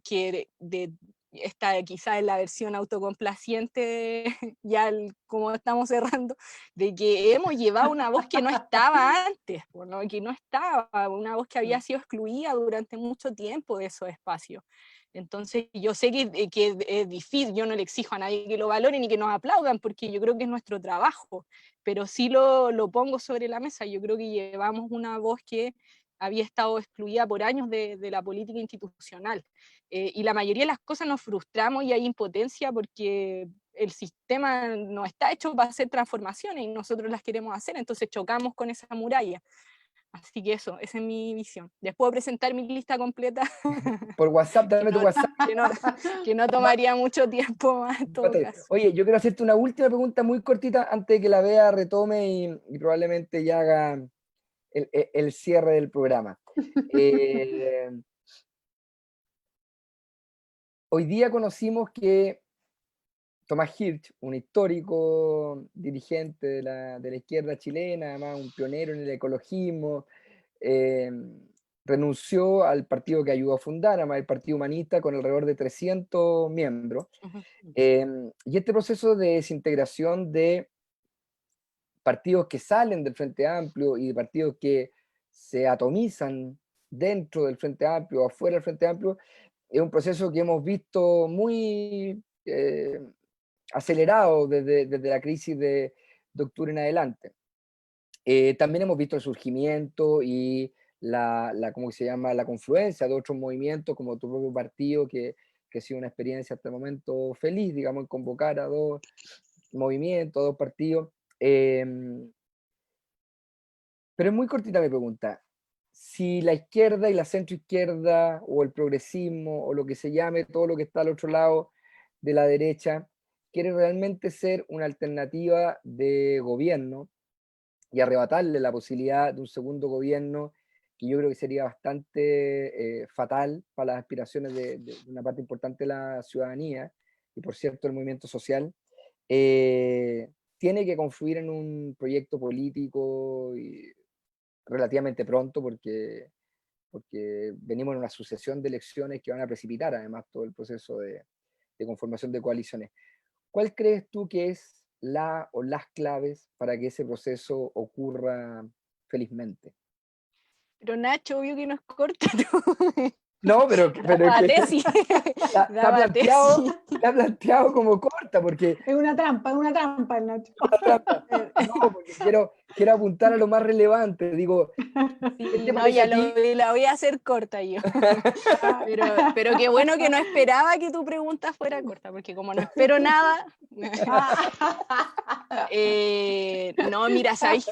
esta quizás es la versión autocomplaciente, ya como estamos cerrando, de que hemos llevado una voz que no estaba antes, ¿no? Que no estaba, una voz que había sido excluida durante mucho tiempo de esos espacios. Entonces yo sé que es difícil, yo no le exijo a nadie que lo valore ni que nos aplaudan, porque yo creo que es nuestro trabajo, pero sí lo pongo sobre la mesa. Yo creo que llevamos una voz que había estado excluida por años de la política institucional. Y la mayoría de las cosas nos frustramos y hay impotencia porque el sistema no está hecho para hacer transformaciones y nosotros las queremos hacer, entonces chocamos con esa muralla. Así que eso, esa es mi visión. Les puedo presentar mi lista completa. Por WhatsApp, dame tu WhatsApp. Que no tomaría mucho tiempo más en todo caso. Oye, yo quiero hacerte una última pregunta muy cortita antes de que la Bea retome y probablemente ya haga el cierre del programa. Hoy día conocimos que Tomás Hirsch, un histórico dirigente de la izquierda chilena, además un pionero en el ecologismo, renunció al partido que ayudó a fundar, además el Partido Humanista, con alrededor de 300 miembros. Y este proceso de desintegración de partidos que salen del Frente Amplio y de partidos que se atomizan dentro del Frente Amplio o afuera del Frente Amplio, es un proceso que hemos visto muy acelerado desde la crisis de octubre en adelante. También hemos visto el surgimiento y ¿cómo se llama? La confluencia de otros movimientos, como tu propio partido, que ha sido una experiencia hasta el momento feliz, digamos, en convocar a dos movimientos, a dos partidos. Pero es muy cortita mi pregunta. Si la izquierda y la centroizquierda, o el progresismo, o lo que se llame, todo lo que está al otro lado de la derecha, quiere realmente ser una alternativa de gobierno y arrebatarle la posibilidad de un segundo gobierno, que yo creo que sería bastante fatal para las aspiraciones de una parte importante de la ciudadanía, y por cierto el movimiento social, tiene que confluir en un proyecto político relativamente pronto, porque venimos en una sucesión de elecciones que van a precipitar además todo el proceso de conformación de coaliciones. ¿Cuál crees tú que es la o las claves para que ese proceso ocurra felizmente? Pero Nacho, obvio que nos corta. No, pero Daba que tesis. está planteado como corta, porque Es una trampa, el Nacho. no, porque quiero apuntar a lo más relevante. Digo, Sí, ¿qué te no, parece ya a ti? la voy a hacer corta yo. Pero qué bueno que no esperaba que tu pregunta fuera corta, porque como no espero nada. No, mira, ¿sabéis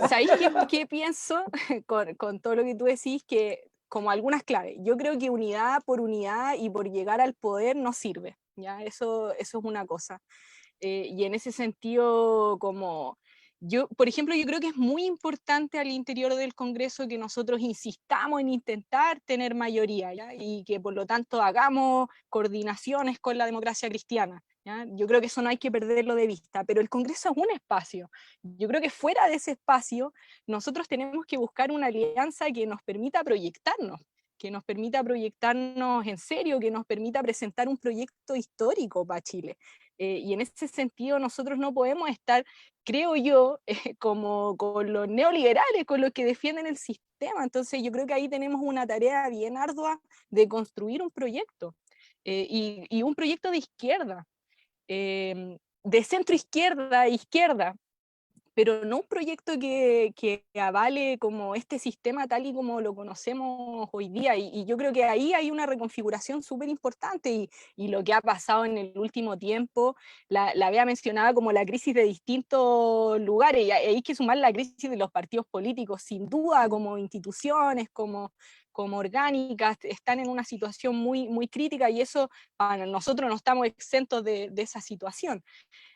qué pienso con todo lo que tú decís? Que como algunas claves, yo creo que unidad y por llegar al poder no sirve, ¿ya? Eso es una cosa. Y en ese sentido, como yo, por ejemplo, yo creo que es muy importante al interior del Congreso que nosotros insistamos en intentar tener mayoría, ¿ya? Y que por lo tanto hagamos coordinaciones con la democracia cristiana, ¿ya? Yo creo que eso no hay que perderlo de vista, pero el Congreso es un espacio. Yo creo que fuera de ese espacio nosotros tenemos que buscar una alianza que nos permita proyectarnos en serio, que nos permita presentar un proyecto histórico para Chile. y en ese sentido nosotros no podemos estar, creo yo, como con los neoliberales, con los que defienden el sistema. Entonces yo creo que ahí tenemos una tarea bien ardua de construir un proyecto, y un proyecto de izquierda, de centro izquierda, izquierda, pero no un proyecto que avale como este sistema tal y como lo conocemos hoy día. Y yo creo que ahí hay una reconfiguración súper importante, y lo que ha pasado en el último tiempo, la había mencionado como la crisis de distintos lugares, y hay que sumar la crisis de los partidos políticos, sin duda, como instituciones, como orgánicas, están en una situación muy, muy crítica, y eso para nosotros no estamos exentos de esa situación.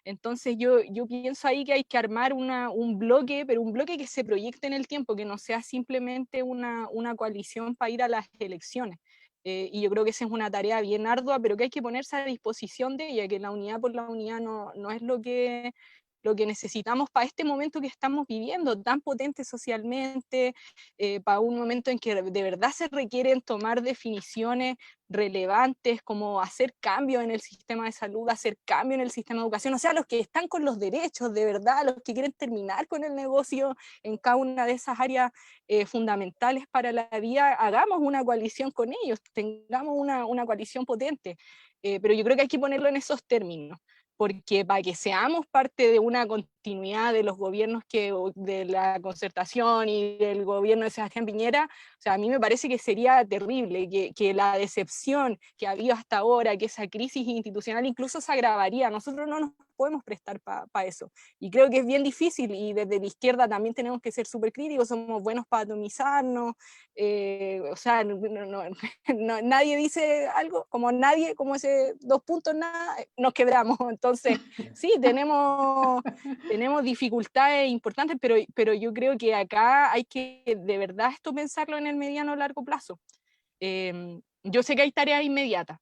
Entonces yo pienso ahí que hay que armar un bloque, pero un bloque que se proyecte en el tiempo, que no sea simplemente una coalición para ir a las elecciones. Y yo creo que esa es una tarea bien ardua, pero que hay que ponerse a disposición de ella, que la unidad por la unidad no es lo que necesitamos para este momento que estamos viviendo, tan potente socialmente, para un momento en que de verdad se requieren tomar definiciones relevantes, como hacer cambio en el sistema de salud, hacer cambio en el sistema de educación, o sea, los que están con los derechos, de verdad, los que quieren terminar con el negocio en cada una de esas áreas fundamentales para la vida, hagamos una coalición con ellos, tengamos una coalición potente, pero yo creo que hay que ponerlo en esos términos, porque para que seamos parte de una continuidad de los gobiernos de la concertación y del gobierno de Sebastián Piñera, o sea, a mí me parece que sería terrible, que la decepción que ha habido hasta ahora, que esa crisis institucional incluso se agravaría. Nosotros no nos podemos prestar para eso. Y creo que es bien difícil, y desde la izquierda también tenemos que ser súper críticos, somos buenos para atomizarnos, o sea, nadie dice algo, como nadie, como ese 2 puntos, nada, nos quebramos. Entonces, sí, tenemos dificultades importantes, pero yo creo que acá hay que de verdad esto pensarlo en el mediano o largo plazo. Yo sé que hay tareas inmediatas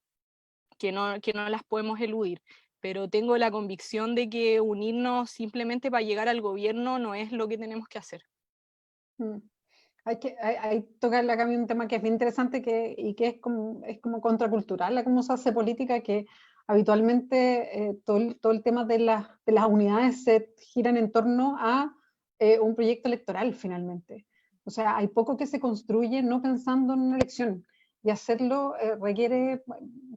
que no las podemos eludir, pero tengo la convicción de que unirnos simplemente para llegar al gobierno no es lo que tenemos que hacer. Mm. Hay tocarle acá un tema que es bien interesante y que es como contracultural a cómo se hace política, que habitualmente todo el tema de las unidades se giran en torno a un proyecto electoral finalmente. O sea, hay poco que se construye no pensando en una elección, y hacerlo requiere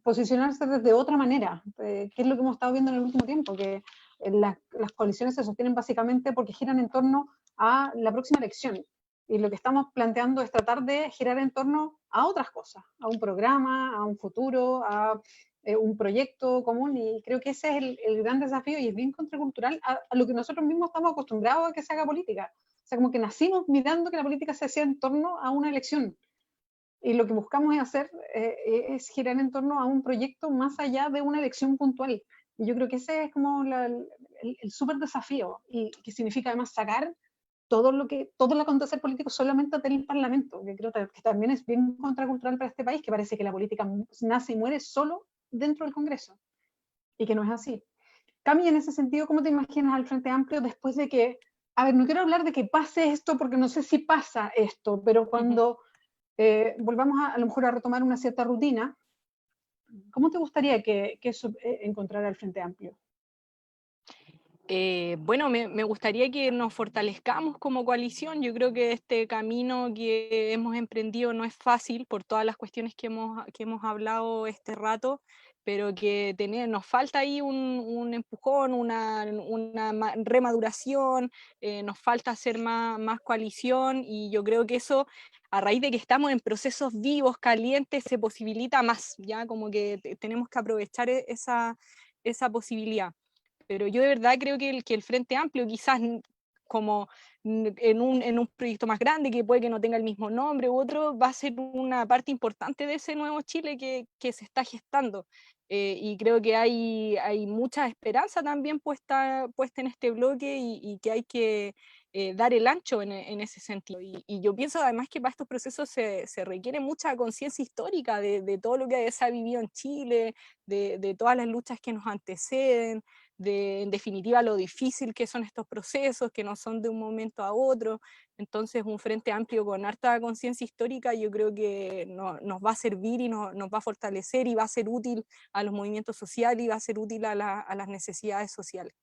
posicionarse desde otra manera, que es lo que hemos estado viendo en el último tiempo, que las coaliciones se sostienen básicamente porque giran en torno a la próxima elección. Y lo que estamos planteando es tratar de girar en torno a otras cosas, a un programa, a un futuro, a un proyecto común, y creo que ese es el gran desafío, y es bien contracultural a lo que nosotros mismos estamos acostumbrados a que se haga política. O sea, como que nacimos mirando que la política se hacía en torno a una elección, y lo que buscamos es hacer es girar en torno a un proyecto más allá de una elección puntual. Y yo creo que ese es como el súper desafío, y que significa además sacar todo el acontecer político solamente del Parlamento, que creo que también es bien contracultural para este país, que parece que la política nace y muere solo dentro del Congreso, y que no es así. Cami, en ese sentido, ¿cómo te imaginas al Frente Amplio después de que, a ver, no quiero hablar de que pase esto, porque no sé si pasa esto, pero cuando volvamos a lo mejor a retomar una cierta rutina, ¿cómo te gustaría que eso encontrara el Frente Amplio? Bueno, me gustaría que nos fortalezcamos como coalición. Yo creo que este camino que hemos emprendido no es fácil por todas las cuestiones que hemos hablado este rato, pero que nos falta ahí un empujón, una remaduración, nos falta hacer más coalición, y yo creo que eso, a raíz de que estamos en procesos vivos, calientes, se posibilita más, ya como que tenemos que aprovechar esa posibilidad. Pero yo de verdad creo que el Frente Amplio, quizás como en un proyecto más grande, que puede que no tenga el mismo nombre u otro, va a ser una parte importante de ese nuevo Chile que se está gestando. Y creo que hay mucha esperanza también puesta en este bloque, y que hay que dar el ancho en ese sentido. Y yo pienso además que para estos procesos se requiere mucha conciencia histórica de todo lo que se ha vivido en Chile, de todas las luchas que nos anteceden, en definitiva, lo difícil que son estos procesos, que no son de un momento a otro. Entonces, un Frente Amplio con harta conciencia histórica, yo creo que nos va a servir y nos va a fortalecer y va a ser útil a los movimientos sociales y va a ser útil a las necesidades sociales.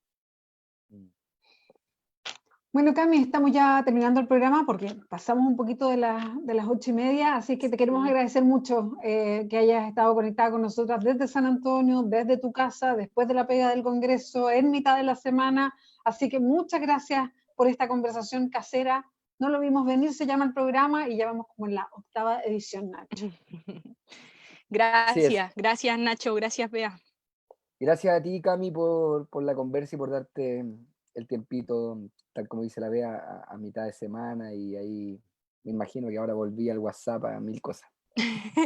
Bueno, Cami, estamos ya terminando el programa porque pasamos un poquito de las 8:30, así que te queremos agradecer mucho que hayas estado conectada con nosotras desde San Antonio, desde tu casa, después de la pega del Congreso, en mitad de la semana. Así que muchas gracias por esta conversación casera. No lo vimos venir, se llama el programa, y ya vamos como en la 8ª edición, Nacho. Gracias Nacho, gracias Bea. Gracias a ti, Cami, por la conversa y por darte el tiempito, tal como dice la Bea, a mitad de semana, y ahí me imagino que ahora volví al WhatsApp a 1000 cosas.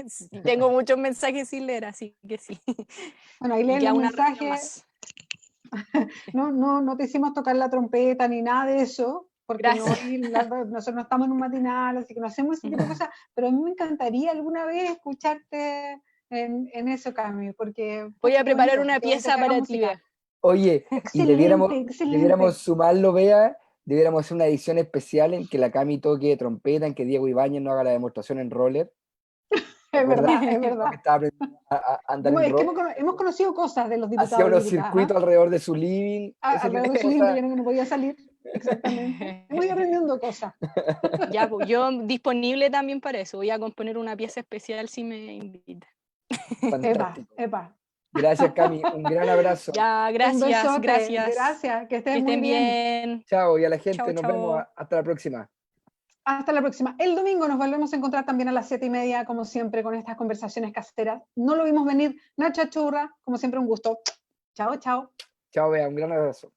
Sí, tengo muchos mensajes sin leer, así que sí. Bueno, ahí leen los mensajes. No te hicimos tocar la trompeta ni nada de eso, porque nosotros no estamos en un matinal, así que no hacemos ese tipo de cosas, pero a mí me encantaría alguna vez escucharte en eso, Cami, porque... Voy a preparar una pieza para ti, Bea. Oye, excelente, y debiéramos sumarlo, Bea, debiéramos hacer una edición especial en que la Cami toque trompeta, en que Diego Ibáñez no haga la demostración en roller. Es verdad. Que estaba aprendiendo a andar en roller. Hemos conocido cosas de los diputados. Hacía unos circuitos alrededor de su living. Alrededor de su living, que no podía salir. Exactamente. Hemos ido aprendiendo cosas. Ya, pues yo disponible también para eso. Voy a componer una pieza especial si me invitan. Fantástico. Epa. Gracias, Cami. Un gran abrazo. Ya, gracias. Gracias. Que estén muy bien. Chao, y a la gente nos vemos. Hasta la próxima. Hasta la próxima. El domingo nos volvemos a encontrar también a las 7:30, como siempre, con estas conversaciones caseras. No lo vimos venir. Nacha Churra, como siempre, un gusto. Chao. Chao, Bea. Un gran abrazo.